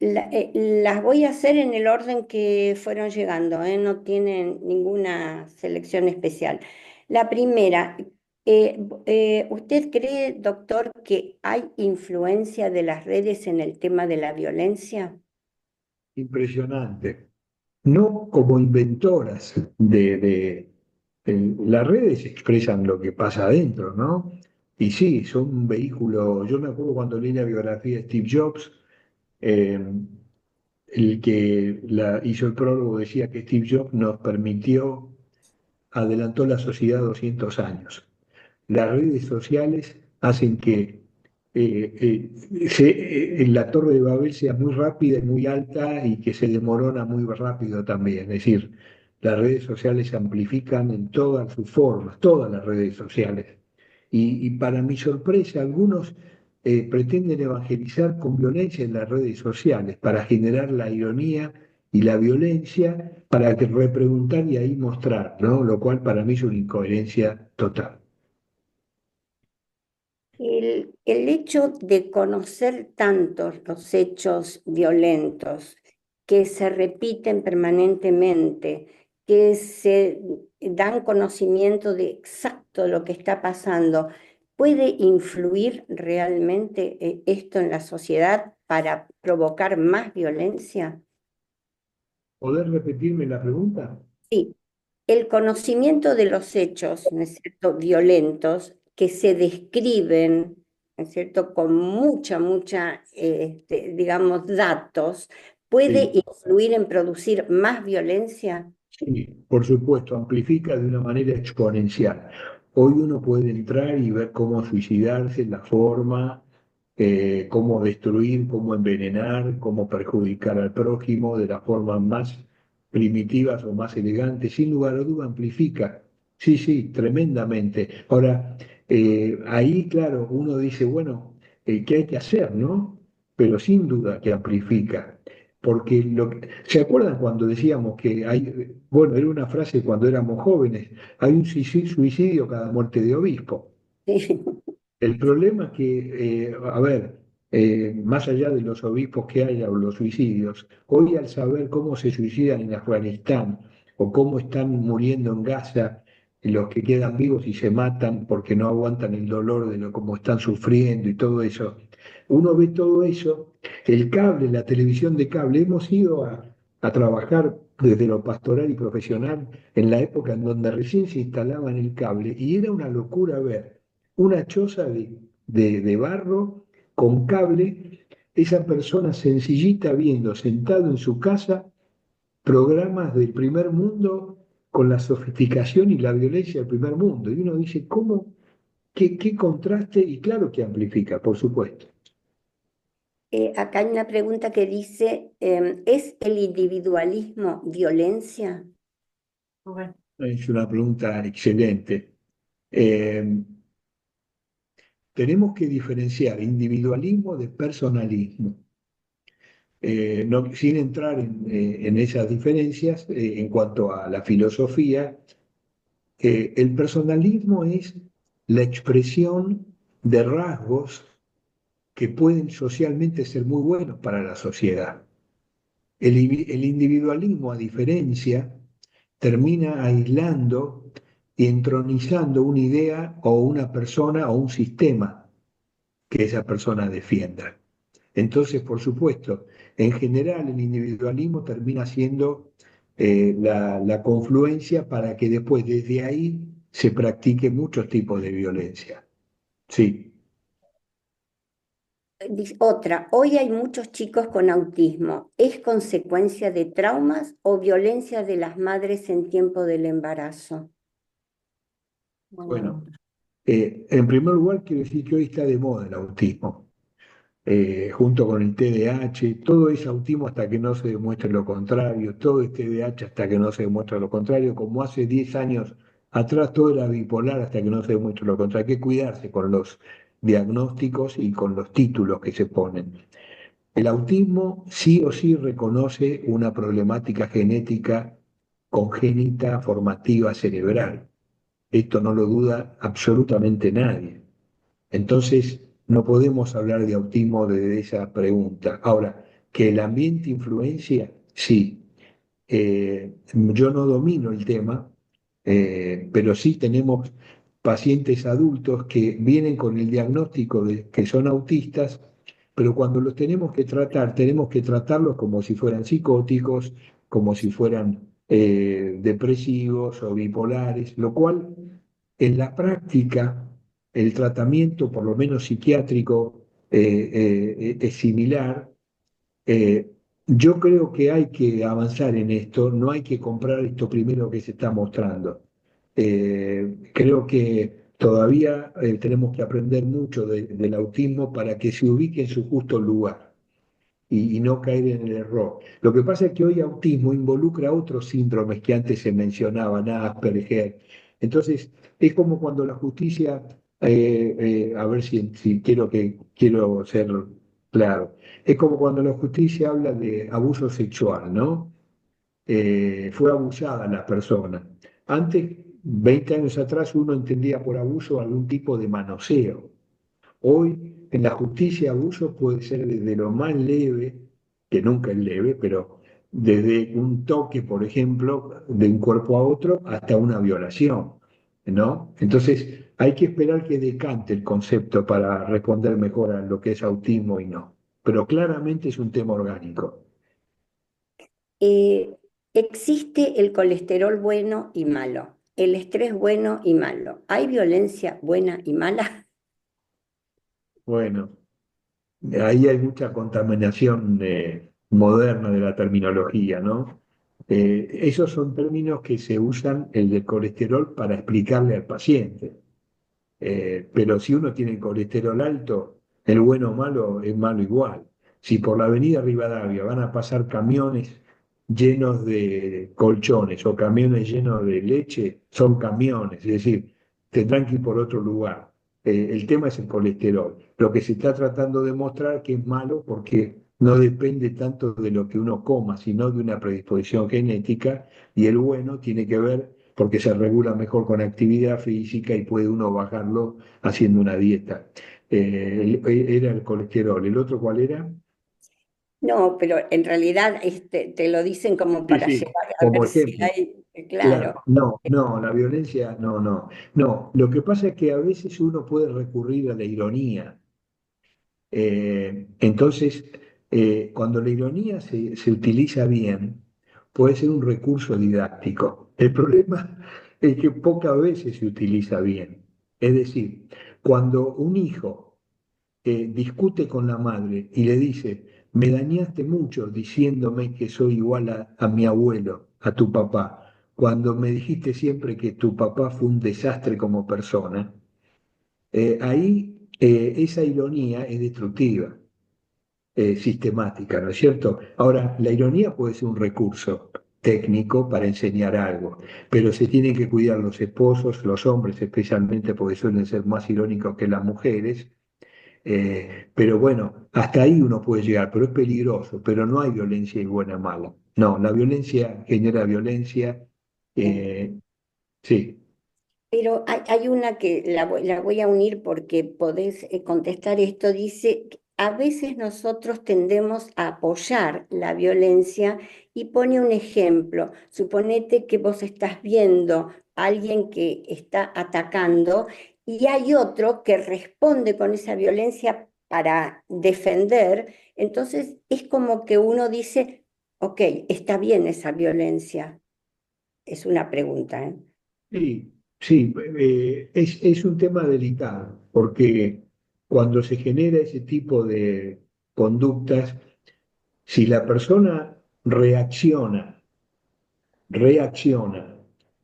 Las voy a hacer en el orden que fueron llegando, no tienen ninguna selección especial. La primera, ¿usted cree, doctor, que hay influencia de las redes en el tema de la violencia? Impresionante. No como inventoras las redes expresan lo que pasa adentro, ¿no? Y sí, son un vehículo. Yo me acuerdo cuando leí la biografía de Steve Jobs, eh, el que hizo el prólogo decía que Steve Jobs nos adelantó la sociedad 200 años. Las redes sociales hacen que la torre de Babel sea muy rápida y muy alta y que se demorona muy rápido también. Es decir, las redes sociales se amplifican en todas sus formas, todas las redes sociales. Y para mi sorpresa, algunos pretenden evangelizar con violencia en las redes sociales para generar la ironía y la violencia para que repreguntar y ahí mostrar, ¿no? Lo cual para mí es una incoherencia total. El hecho de conocer tantos los hechos violentos que se repiten permanentemente, que se dan conocimiento de exacto lo que está pasando, ¿puede influir realmente esto en la sociedad para provocar más violencia? ¿Poder repetirme la pregunta? Sí, el conocimiento de los hechos, ¿no es cierto?, violentos que se describen, ¿no es cierto?, con mucha, digamos, datos, ¿puede Sí, influir en producir más violencia? sí, por supuesto, amplifica de una manera exponencial. Hoy uno puede entrar y ver cómo suicidarse, la forma, cómo destruir, cómo envenenar, cómo perjudicar al prójimo de las formas más primitivas o más elegantes. Sin lugar a duda, amplifica. Sí, sí, tremendamente. Ahora, ahí, claro, uno dice, bueno, ¿qué hay que hacer, no? Pero sin duda que amplifica. Porque ¿se acuerdan cuando decíamos que hay, bueno, era una frase cuando éramos jóvenes, hay un suicidio cada muerte de obispo? Sí. El problema es que, a ver, más allá de los obispos que haya o los suicidios, hoy al saber cómo se suicidan en Afganistán o cómo están muriendo en Gaza los que quedan vivos y se matan porque no aguantan el dolor de lo como están sufriendo y todo eso, uno ve todo eso, el cable, la televisión de cable, hemos ido a trabajar desde lo pastoral y profesional en la época en donde recién se instalaban el cable y era una locura ver una choza de barro con cable, esa persona sencillita viendo sentado en su casa programas del primer mundo con la sofisticación y la violencia del primer mundo. Y uno dice, ¿cómo? ¿Qué contraste? Y claro que amplifica, por supuesto. Acá hay una pregunta que dice, ¿es el individualismo violencia? Bueno, Es una pregunta excelente. Eh, Tenemos que diferenciar individualismo de personalismo. Sin entrar en esas diferencias, en cuanto a la filosofía, el personalismo es la expresión de rasgos que pueden socialmente ser muy buenos para la sociedad. El individualismo, a diferencia, termina aislando y entronizando una idea o una persona o un sistema que esa persona defienda. Entonces, por supuesto, en general el individualismo termina siendo la confluencia para que después desde ahí se practique muchos tipos de violencia. Sí, Otra, hoy hay muchos chicos con autismo. ¿Es consecuencia de traumas o violencia de las madres en tiempo del embarazo? bueno, en primer lugar quiero decir que hoy está de moda el autismo. Junto con el TDAH, todo es autismo hasta que no se demuestre lo contrario, todo es TDAH hasta que no se demuestre lo contrario, como hace 10 años atrás todo era bipolar hasta que no se demuestre lo contrario. Hay que cuidarse con los diagnósticos y con los títulos que se ponen. El autismo sí o sí reconoce una problemática genética congénita formativa cerebral. Esto no lo duda absolutamente nadie. Entonces, no podemos hablar de autismo desde esa pregunta. Ahora, que el ambiente influencia, sí. Yo no domino el tema, pero sí tenemos pacientes adultos que vienen con el diagnóstico de que son autistas, pero cuando los tenemos que tratarlos como si fueran psicóticos, como si fueran depresivos o bipolares, lo cual en la práctica el tratamiento, por lo menos psiquiátrico, es similar. Eh, yo creo que hay que avanzar en esto, no hay que comprar esto primero que se está mostrando. Creo que todavía tenemos que aprender mucho del autismo para que se ubique en su justo lugar y no caer en el error. Lo que pasa es que hoy autismo involucra otros síndromes que antes se mencionaban, Asperger. Entonces, es como cuando la justicia, a ver si quiero ser claro, es como cuando la justicia habla de abuso sexual, ¿no? Fue abusada la persona. Antes, 20 años atrás, uno entendía por abuso algún tipo de manoseo. Hoy en la justicia abuso puede ser desde lo más leve, que nunca es leve, pero desde un toque, por ejemplo, de un cuerpo a otro, hasta una violación, ¿no? Entonces hay que esperar que decante el concepto para responder mejor a lo que es autismo y no. Pero claramente es un tema orgánico. Eh, Existe el colesterol bueno y malo, el estrés bueno y malo. ¿Hay violencia buena y mala? Bueno, ahí hay mucha contaminación moderna de la terminología, ¿no? Esos son términos que se usan, el de colesterol, para explicarle al paciente. Pero si uno tiene colesterol alto, el bueno o malo es malo igual. Si por la avenida Rivadavia van a pasar camiones llenos de colchones o camiones llenos de leche, son camiones, es decir, tendrán que ir por otro lugar. El tema es el colesterol. Lo que se está tratando de mostrar que es malo porque no depende tanto de lo que uno coma, sino de una predisposición genética, y el bueno tiene que ver porque se regula mejor con actividad física y puede uno bajarlo haciendo una dieta. Era el colesterol. ¿El otro cuál era? No, pero en realidad te lo dicen como Sí, para sí, llevar a como ver si ejemplo. hay, claro. Claro, no, no, la violencia, no, no, no. Lo que pasa es que a veces uno puede recurrir a la ironía. Entonces, cuando la ironía se utiliza bien, puede ser un recurso didáctico. El problema es que pocas veces se utiliza bien. Es decir, cuando un hijo discute con la madre y le dice, me dañaste mucho diciéndome que soy igual a mi abuelo, a tu papá, cuando me dijiste siempre que tu papá fue un desastre como persona, ahí esa ironía es destructiva, sistemática, ¿no es cierto? Ahora, la ironía puede ser un recurso técnico para enseñar algo, pero se tienen que cuidar los esposos, los hombres especialmente, porque suelen ser más irónicos que las mujeres. Pero bueno, hasta ahí uno puede llegar, pero es peligroso, pero no hay violencia y buena mala. No, la violencia genera violencia. eh, sí, Pero hay una que la voy a unir porque podés contestar esto. Dice, a veces nosotros tendemos a apoyar la violencia y pone un ejemplo. Suponete que vos estás viendo a alguien que está atacando y hay otro que responde con esa violencia para defender. Entonces es como que uno dice, ok, está bien esa violencia. Es una pregunta, ¿eh? Sí, sí, es un tema delicado, porque cuando se genera ese tipo de conductas, si la persona reacciona.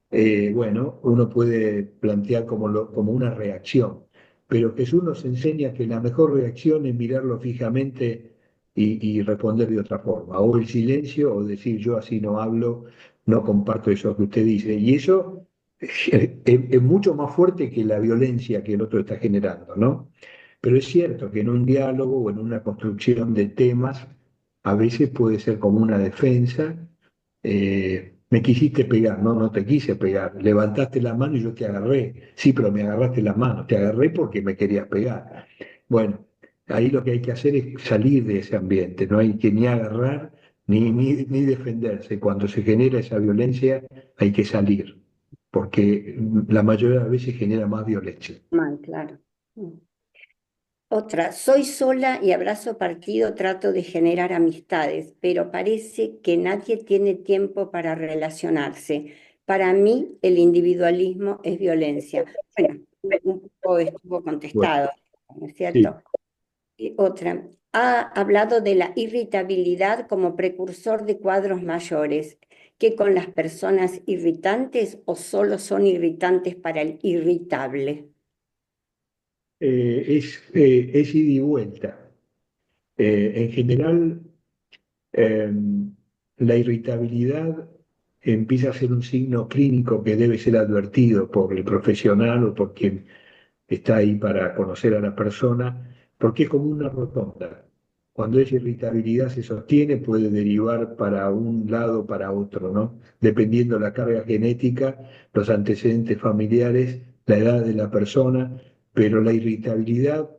Bueno, uno puede plantear como una reacción, pero Jesús nos enseña que la mejor reacción es mirarlo fijamente y responder de otra forma, o el silencio, o decir yo así no hablo, no comparto eso que usted dice. Y eso es mucho más fuerte que la violencia que el otro está generando, ¿no? Pero es cierto que en un diálogo o en una construcción de temas, a veces puede ser como una defensa. Me quisiste pegar, no, no te quise pegar, levantaste la mano y yo te agarré, sí, pero me agarraste la mano, te agarré porque me querías pegar. Bueno, ahí lo que hay que hacer es salir de ese ambiente, no hay que ni agarrar ni defenderse. Cuando se genera esa violencia hay que salir, porque la mayoría de las veces genera más violencia. Mal, claro. Otra, soy sola y abrazo partido, trato de generar amistades, pero parece que nadie tiene tiempo para relacionarse. Para mí, el individualismo es violencia. Bueno, un poco estuvo Bueno, contestado, ¿no es sí. cierto? Y otra, ha hablado de la irritabilidad como precursor de cuadros mayores, que con las personas irritantes o solo son irritantes para el irritable. Es ida y vuelta. En general, eh, la irritabilidad empieza a ser un signo clínico que debe ser advertido por el profesional o por quien está ahí para conocer a la persona, porque es como una rotonda. Cuando esa irritabilidad se sostiene, puede derivar para un lado o para otro, ¿no? Dependiendo la carga genética, los antecedentes familiares, la edad de la persona, pero la irritabilidad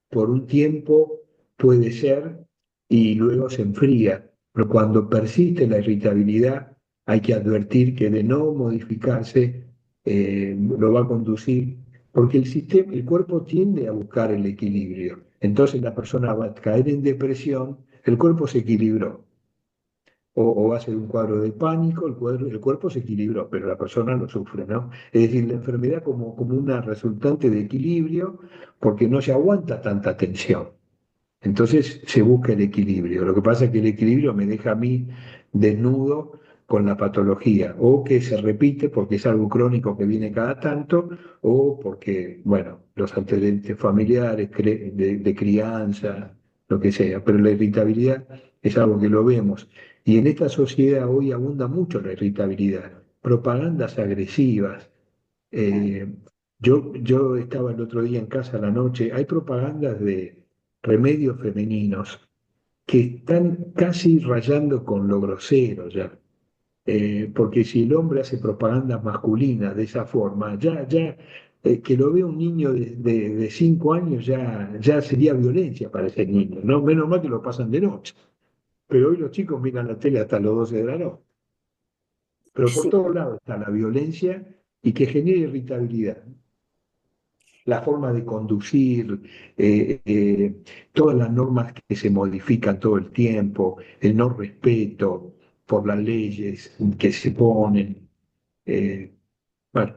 por un tiempo puede ser y luego se enfría, pero cuando persiste la irritabilidad hay que advertir que de no modificarse lo va a conducir, porque el sistema, el cuerpo tiende a buscar el equilibrio. Entonces la persona va a caer en depresión, el cuerpo se equilibró. O va a ser un cuadro de pánico, el cuerpo se equilibró, pero la persona lo sufre, ¿no? Es decir, la enfermedad como una resultante de equilibrio, porque no se aguanta tanta tensión. Entonces se busca el equilibrio. Lo que pasa es que el equilibrio me deja a mí desnudo con la patología, o que se repite porque es algo crónico que viene cada tanto, o porque, bueno, los antecedentes familiares, de crianza, lo que sea. Pero la irritabilidad es algo que lo vemos. Y en esta sociedad hoy abunda mucho la irritabilidad. Propagandas agresivas. eh, yo estaba el otro día en casa a la noche, hay propagandas de remedios femeninos que están casi rayando con lo grosero ya. Porque si el hombre hace propaganda masculina de esa forma, que lo vea un niño de 5 años ya sería violencia para ese niño, ¿no? Menos mal que lo pasan de noche. Pero hoy los chicos miran la tele hasta los 12 de la noche. Pero por Sí. todos lados está la violencia y que genera irritabilidad. La forma de conducir, todas las normas que se modifican todo el tiempo, el no respeto por las leyes que se ponen. Bueno,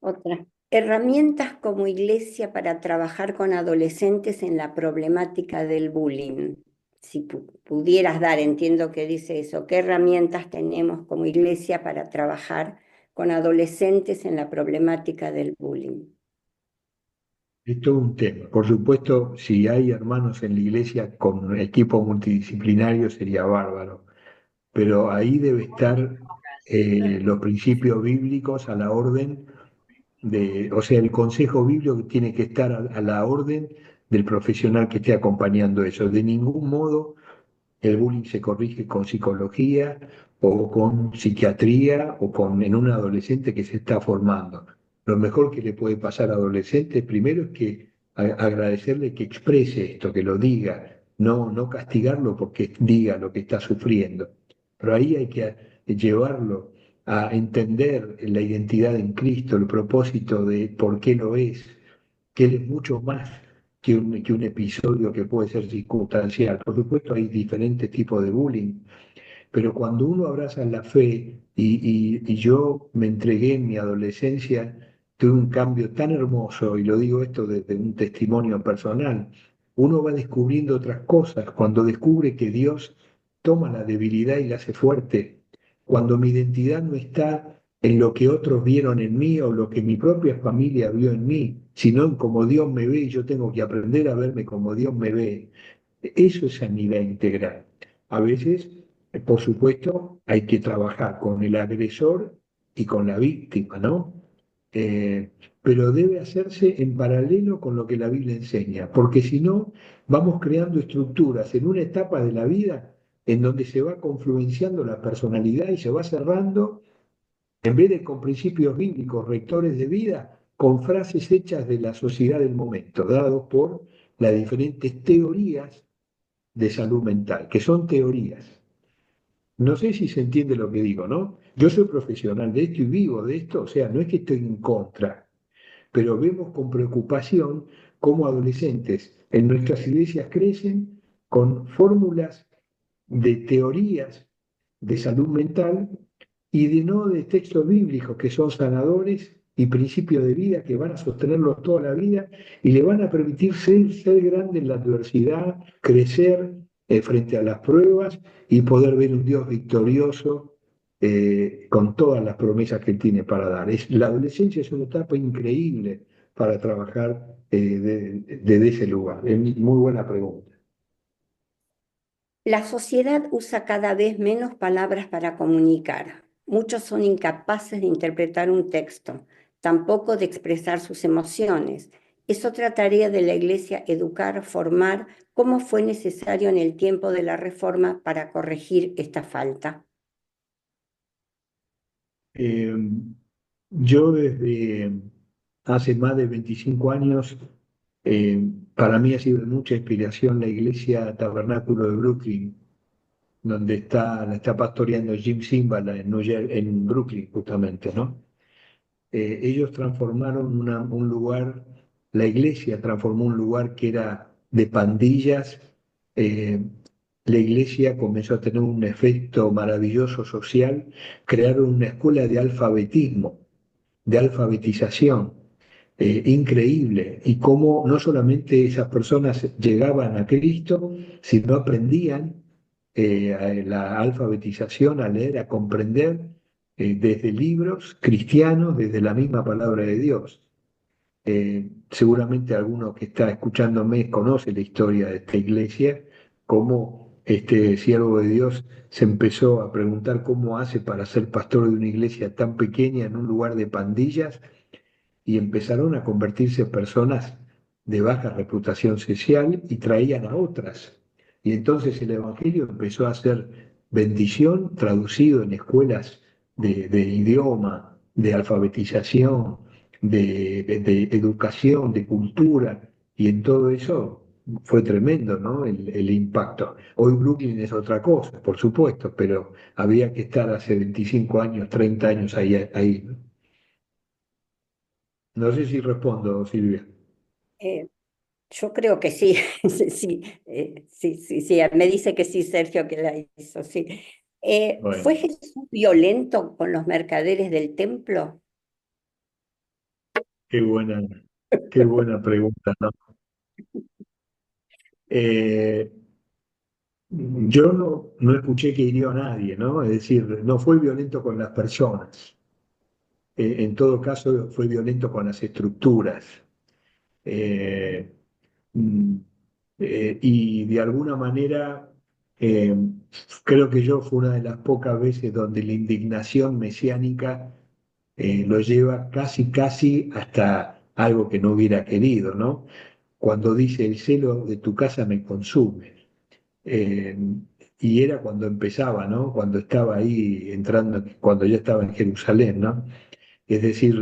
Otra. Herramientas como iglesia para trabajar con adolescentes en la problemática del bullying. Si pudieras dar, entiendo que dice eso, ¿qué herramientas tenemos como iglesia para trabajar con adolescentes en la problemática del bullying? es todo un tema. Por supuesto, si hay hermanos en la iglesia con equipo multidisciplinario sería bárbaro, pero ahí debe estar los principios bíblicos a la orden o sea, el consejo bíblico tiene que estar a la orden del profesional que esté acompañando eso. De ningún modo El bullying se corrige con psicología o con psiquiatría o en un adolescente que se está formando. Lo mejor que le puede pasar al adolescente primero es que agradecerle que exprese esto, que lo diga, no castigarlo porque diga lo que está sufriendo. Pero ahí hay que llevarlo a entender la identidad en Cristo, el propósito de por qué lo es, que Él es mucho más que un episodio que puede ser circunstancial. Por supuesto, hay diferentes tipos de bullying, pero cuando uno abraza la fe, y yo me entregué en mi adolescencia, tuve un cambio tan hermoso, y lo digo esto desde un testimonio personal, uno va descubriendo otras cosas cuando descubre que Dios toma la debilidad y la hace fuerte, cuando mi identidad no está en lo que otros vieron en mí o lo que mi propia familia vio en mí, sino en cómo Dios me ve y yo tengo que aprender a verme como Dios me ve. Eso es sanidad integral. A veces, por supuesto, hay que trabajar con el agresor y con la víctima, ¿no? Eh, pero debe hacerse en paralelo con lo que la Biblia enseña, porque si no, vamos creando estructuras en una etapa de la vida en donde se va confluenciando la personalidad y se va cerrando, en vez de con principios bíblicos rectores de vida, con frases hechas de la sociedad del momento, dados por las diferentes teorías de salud mental, que son teorías. No sé si se entiende lo que digo, ¿no? Yo soy profesional de esto y vivo de esto, o sea, no es que estoy en contra, pero vemos con preocupación cómo adolescentes en nuestras iglesias crecen con fórmulas de teorías de salud mental y no de textos bíblicos que son sanadores y principios de vida que van a sostenerlos toda la vida y le van a permitir ser grande en la adversidad, crecer frente a las pruebas y poder ver un Dios victorioso con todas las promesas que Él tiene para dar. La adolescencia es una etapa increíble para trabajar desde ese lugar. Es muy buena pregunta. La sociedad usa cada vez menos palabras para comunicar. Muchos son incapaces de interpretar un texto, tampoco de expresar sus emociones. Es otra tarea de la Iglesia educar, formar, como fue necesario en el tiempo de la Reforma para corregir esta falta. Eh, yo desde hace más de 25 años, para mí ha sido de mucha inspiración la iglesia Tabernáculo de Brooklyn, donde la está pastoreando Jim Cymbala en Brooklyn justamente, ¿no? Ellos transformaron un lugar, la iglesia transformó un lugar que era de pandillas. eh, la iglesia comenzó a tener un efecto maravilloso social, crearon una escuela de alfabetismo, de alfabetización, increíble, y cómo no solamente esas personas llegaban a Cristo, sino aprendían la alfabetización, a leer, a comprender desde libros cristianos, desde la misma palabra de Dios. Seguramente alguno que está escuchándome conoce la historia de esta iglesia, cómo este siervo de Dios se empezó a preguntar cómo hace para ser pastor de una iglesia tan pequeña en un lugar de pandillas y empezaron a convertirse en personas de baja reputación social y traían a otras. Y entonces el Evangelio empezó a ser bendición, traducido en escuelas de idioma, de alfabetización, de educación, de cultura, y en todo eso fue tremendo, ¿no? El impacto. Hoy Brooklyn es otra cosa, por supuesto, pero había que estar hace 25 años, 30 años ahí. No sé si respondo, Silvia. Eh, yo creo que sí, sí, sí, me dice que sí, Sergio, que la hizo, sí. ¿Fue Bueno, Jesús violento con los mercaderes del templo? qué buena, qué buena pregunta, ¿no? Eh, yo no escuché que hirió a nadie, ¿no? Es decir, no fue violento con las personas. En todo caso, fue violento con las estructuras. Eh, mm, y de alguna manera, eh, creo que yo fue una de las pocas veces donde la indignación mesiánica lo lleva casi, casi hasta algo que no hubiera querido, ¿no? Cuando dice, el celo de tu casa me consume. Eh, y era cuando empezaba, ¿no? Cuando estaba ahí entrando, cuando ya estaba en Jerusalén, ¿no? Es decir,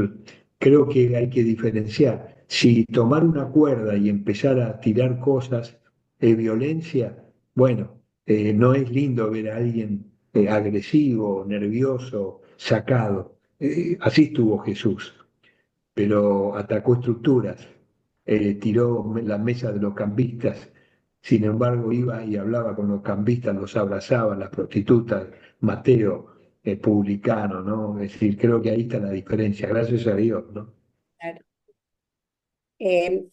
creo que hay que diferenciar. Si tomar una cuerda y empezar a tirar cosas es violencia, bueno, no es lindo ver a alguien agresivo, nervioso, sacado. Así estuvo Jesús, pero atacó estructuras, tiró la mesa de los cambistas. Sin embargo, iba y hablaba con los cambistas, los abrazaba, las prostitutas, Mateo, publicano, ¿no? Es decir, creo que ahí está la diferencia, gracias a Dios, ¿no? Claro. Eh,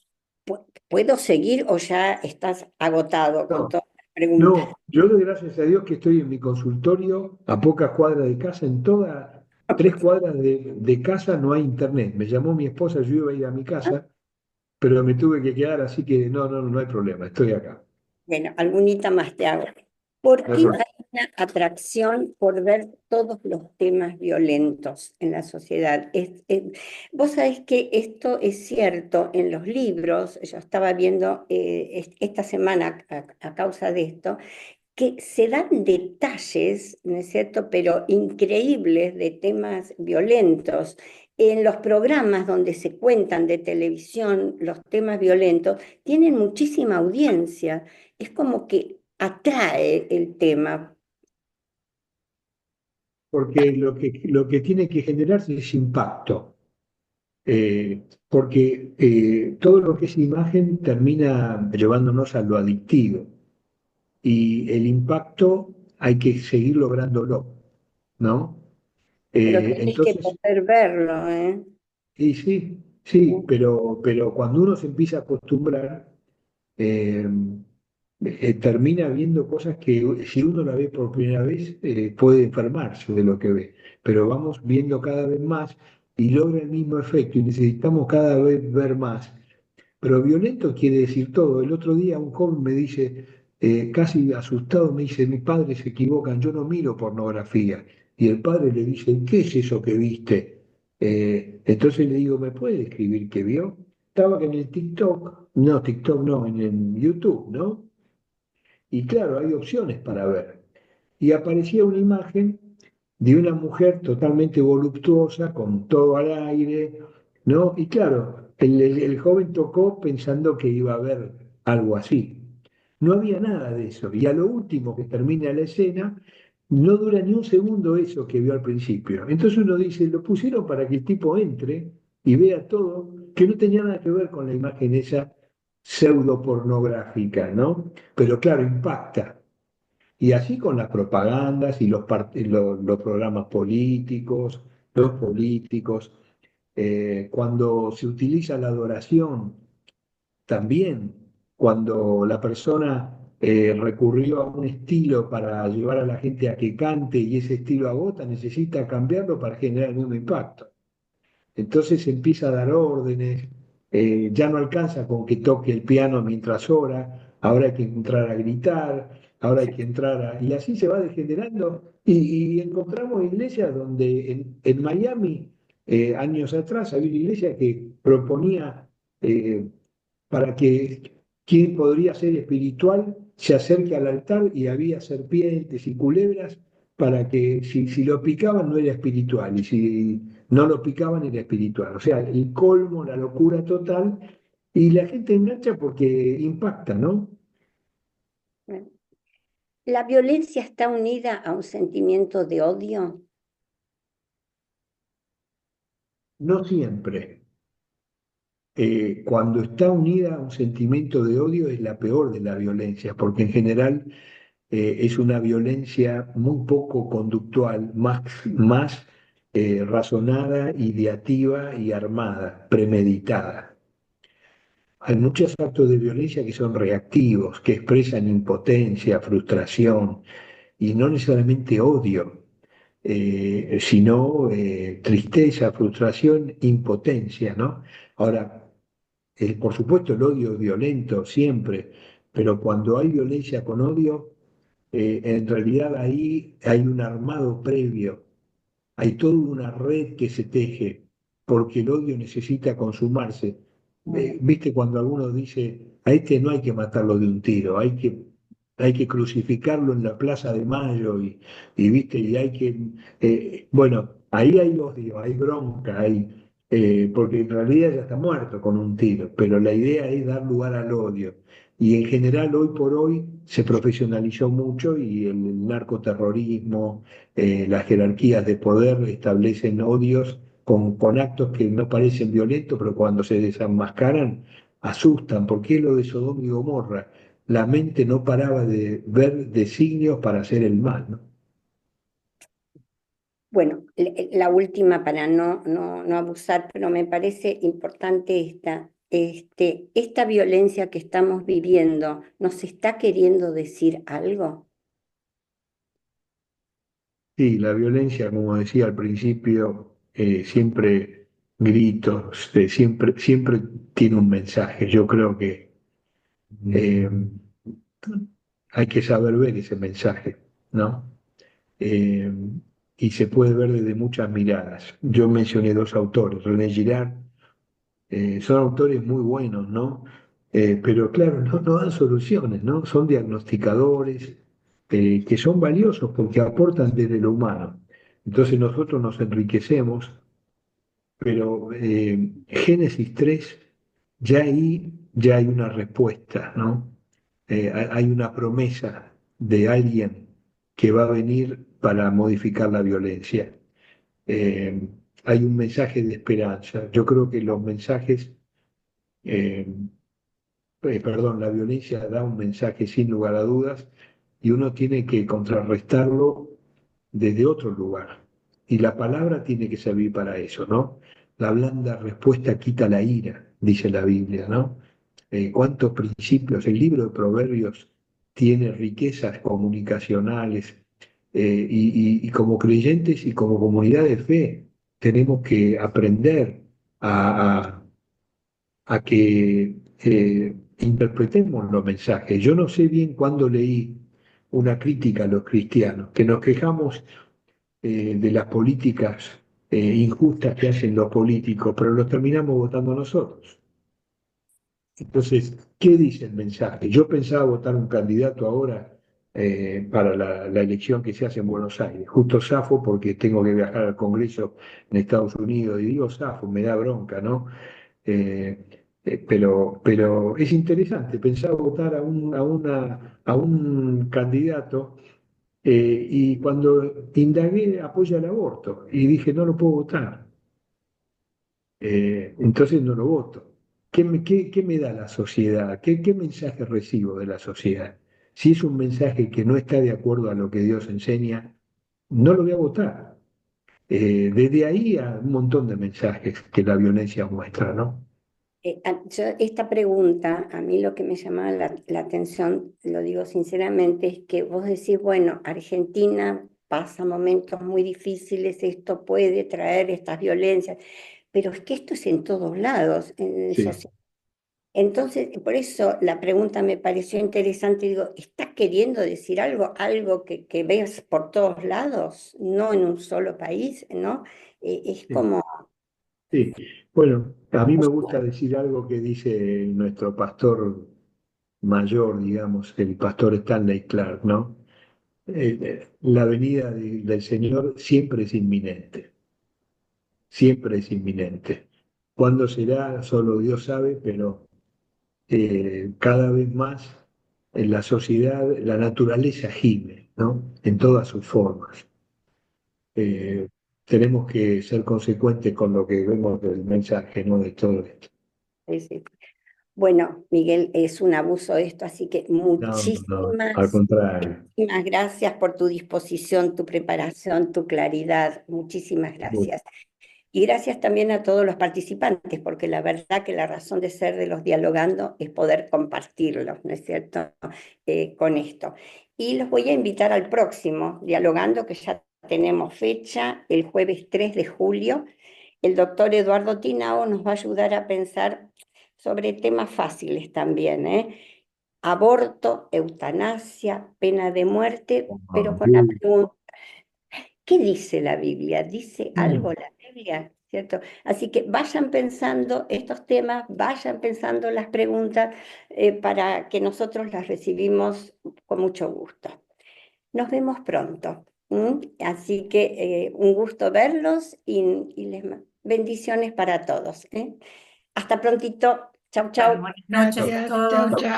¿Puedo seguir o ya estás agotado con No, todas las preguntas? no, yo doy gracias a Dios que estoy en mi consultorio a pocas cuadras de casa, en todas 3 cuadras de casa no hay internet. Me llamó mi esposa, yo iba a ir a mi casa, pero me tuve que quedar, así que no hay problema, estoy acá. Bueno, algunita más te hago. ¿Por No hay qué problema. hay una atracción por ver todos los temas violentos en la sociedad? Vos sabés que esto es cierto en los libros, yo estaba viendo esta semana a causa de esto, que se dan detalles, ¿no es cierto?, pero increíbles de temas violentos. En los programas donde se cuentan de televisión los temas violentos, tienen muchísima audiencia. Es como que atrae el tema. Porque lo que tiene que generarse es impacto. Porque todo lo que es imagen termina llevándonos a lo adictivo y el impacto hay que seguir lográndolo, ¿no? Pero tenés que Entonces, poder verlo, ¿eh? y sí, sí, pero cuando uno se empieza a acostumbrar, eh, termina viendo cosas que si uno la ve por primera vez puede enfermarse de lo que ve, pero vamos viendo cada vez más y logra el mismo efecto y necesitamos cada vez ver más. Pero violento quiere decir todo. El otro día un joven me dice, casi asustado, me dice, mis padres se equivocan, yo no miro pornografía. Y el padre le dice, ¿qué es eso que viste? Entonces le digo, ¿me puede describir qué vio? Estaba en el TikTok no, en el YouTube, ¿no? Y claro, hay opciones para ver. Y aparecía una imagen de una mujer totalmente voluptuosa, con todo al aire, ¿no? Y claro, el joven tocó pensando que iba a ver algo así. No había nada de eso. Y a lo último que termina la escena, no dura ni un segundo eso que vio al principio. Entonces uno dice, lo pusieron para que el tipo entre y vea todo, que no tenía nada que ver con la imagen esa pseudo pornográfica, ¿no? Pero claro, impacta. Y así con las propagandas y los programas políticos, los políticos, cuando se utiliza la adoración, también cuando la persona recurrió a un estilo para llevar a la gente a que cante y ese estilo agota, necesita cambiarlo para generar el mismo impacto. Entonces empieza a dar órdenes, ya no alcanza con que toque el piano mientras ora, ahora hay que entrar a gritar, ahora hay que entrar a... Y así se va degenerando y encontramos iglesias donde en Miami, años atrás, había una iglesia que proponía eh, para que quien podría ser espiritual se acerque al altar y había serpientes y culebras para que si lo picaban no era espiritual y si no lo picaban era espiritual. O sea, el colmo, la locura total y la gente engancha porque impacta, ¿no? Bueno, ¿la violencia está unida a un sentimiento de odio? No siempre. Cuando está unida a un sentimiento de odio es la peor de la violencia, porque en general es una violencia muy poco conductual, más razonada, ideativa y armada, premeditada. Hay muchos actos de violencia que son reactivos, que expresan impotencia, frustración y no necesariamente odio, sino tristeza, frustración, impotencia, ¿no? Ahora, por supuesto el odio es violento siempre, pero cuando hay violencia con odio, en realidad ahí hay un armado previo, hay toda una red que se teje, porque el odio necesita consumarse. ¿Viste cuando alguno dice, a este no hay que matarlo de un tiro, hay que hay que crucificarlo en la Plaza de Mayo viste, y hay que, bueno, ahí hay odio, hay bronca, porque en realidad ya está muerto con un tiro, pero la idea es dar lugar al odio. Y en general hoy por hoy se profesionalizó mucho y el narcoterrorismo, las jerarquías de poder establecen odios con actos que no parecen violentos, pero cuando se desenmascaran asustan, porque es lo de Sodoma y Gomorra. La mente no paraba de ver designios para hacer el mal, ¿no? Bueno, la última para no abusar, pero me parece importante esta violencia que estamos viviendo, ¿nos está queriendo decir algo? Sí, la violencia, como decía al principio, siempre gritos, siempre tiene un mensaje. Yo creo que eh, hay que saber ver ese mensaje, ¿no? Eh, y se puede ver desde muchas miradas. Yo mencioné dos autores, René Girard. Son autores muy buenos, ¿no? Pero claro, no dan soluciones, ¿no? Son diagnosticadores que son valiosos porque aportan desde lo humano. Entonces nosotros nos enriquecemos, pero Génesis 3, ya hay una respuesta, ¿no? Hay una promesa de alguien que va a venir para modificar la violencia. Eh, Hay un mensaje de esperanza. Yo creo que los mensajes eh, perdón, la violencia da un mensaje sin lugar a dudas y uno tiene que contrarrestarlo desde otro lugar. Y la palabra tiene que servir para eso, ¿no? La blanda respuesta quita la ira, dice la Biblia, ¿no? ¿Cuántos principios? El libro de Proverbios tiene riquezas comunicacionales y como creyentes y como comunidad de fe tenemos que aprender a, a que interpretemos los mensajes. Yo no sé bien cuándo leí una crítica a los cristianos, que nos quejamos de las políticas injustas que hacen los políticos, pero los terminamos votando nosotros. Entonces, ¿qué dice el mensaje? Yo pensaba votar un candidato ahora para la elección que se hace en Buenos Aires, justo zafo porque tengo que viajar al Congreso en Estados Unidos, y digo zafo, me da bronca, ¿no? Pero es interesante, pensaba votar a un candidato y cuando indagué apoya el aborto y dije no lo puedo votar. Entonces no lo voto. ¿Qué me da la sociedad? ¿Qué mensaje recibo de la sociedad? Si es un mensaje que no está de acuerdo a lo que Dios enseña, no lo voy a votar. Desde ahí a un montón de mensajes que la violencia muestra, ¿no? Esta pregunta, a mí lo que me llama la atención, lo digo sinceramente, es que vos decís, bueno, Argentina pasa momentos muy difíciles, esto puede traer estas violencias, pero es que esto es en todos lados, en Sí. sociedad. Entonces, por eso la pregunta me pareció interesante, digo, ¿estás queriendo decir algo, algo que ves por todos lados, no en un solo país, ¿no? Es Sí. como... Sí, bueno, a mí me gusta decir algo que dice nuestro pastor mayor, digamos, el pastor Stanley Clark, ¿no? La venida del Señor siempre es inminente, siempre es inminente. ¿Cuándo será? Solo Dios sabe, pero cada vez más en la sociedad la naturaleza gime, ¿no? En todas sus formas. Eh, Tenemos que ser consecuentes con lo que vemos del mensaje, ¿no? De todo esto. sí. Bueno, Miguel, es un abuso esto, así que No, al contrario. muchísimas gracias por tu disposición, tu preparación, tu claridad. Muchísimas gracias. Y gracias también a todos los participantes, porque la verdad que la razón de ser de los dialogando es poder compartirlos, ¿no es cierto? Con esto. Y los voy a invitar al próximo dialogando, que ya tenemos fecha, el jueves 3 de julio. El doctor Eduardo Tinao nos va a ayudar a pensar sobre temas fáciles también, ¿eh? Aborto, eutanasia, pena de muerte, pero con la pregunta, ¿qué dice la Biblia? ¿Dice algo la Biblia? ¿cierto? Así que vayan pensando estos temas, vayan pensando las preguntas para que nosotros las recibimos con mucho gusto. Nos vemos pronto. Así que un gusto verlos y bendiciones para todos. Hasta prontito. Chau, Bueno, chau. buenas noches a Gracias, chao, todos. chao.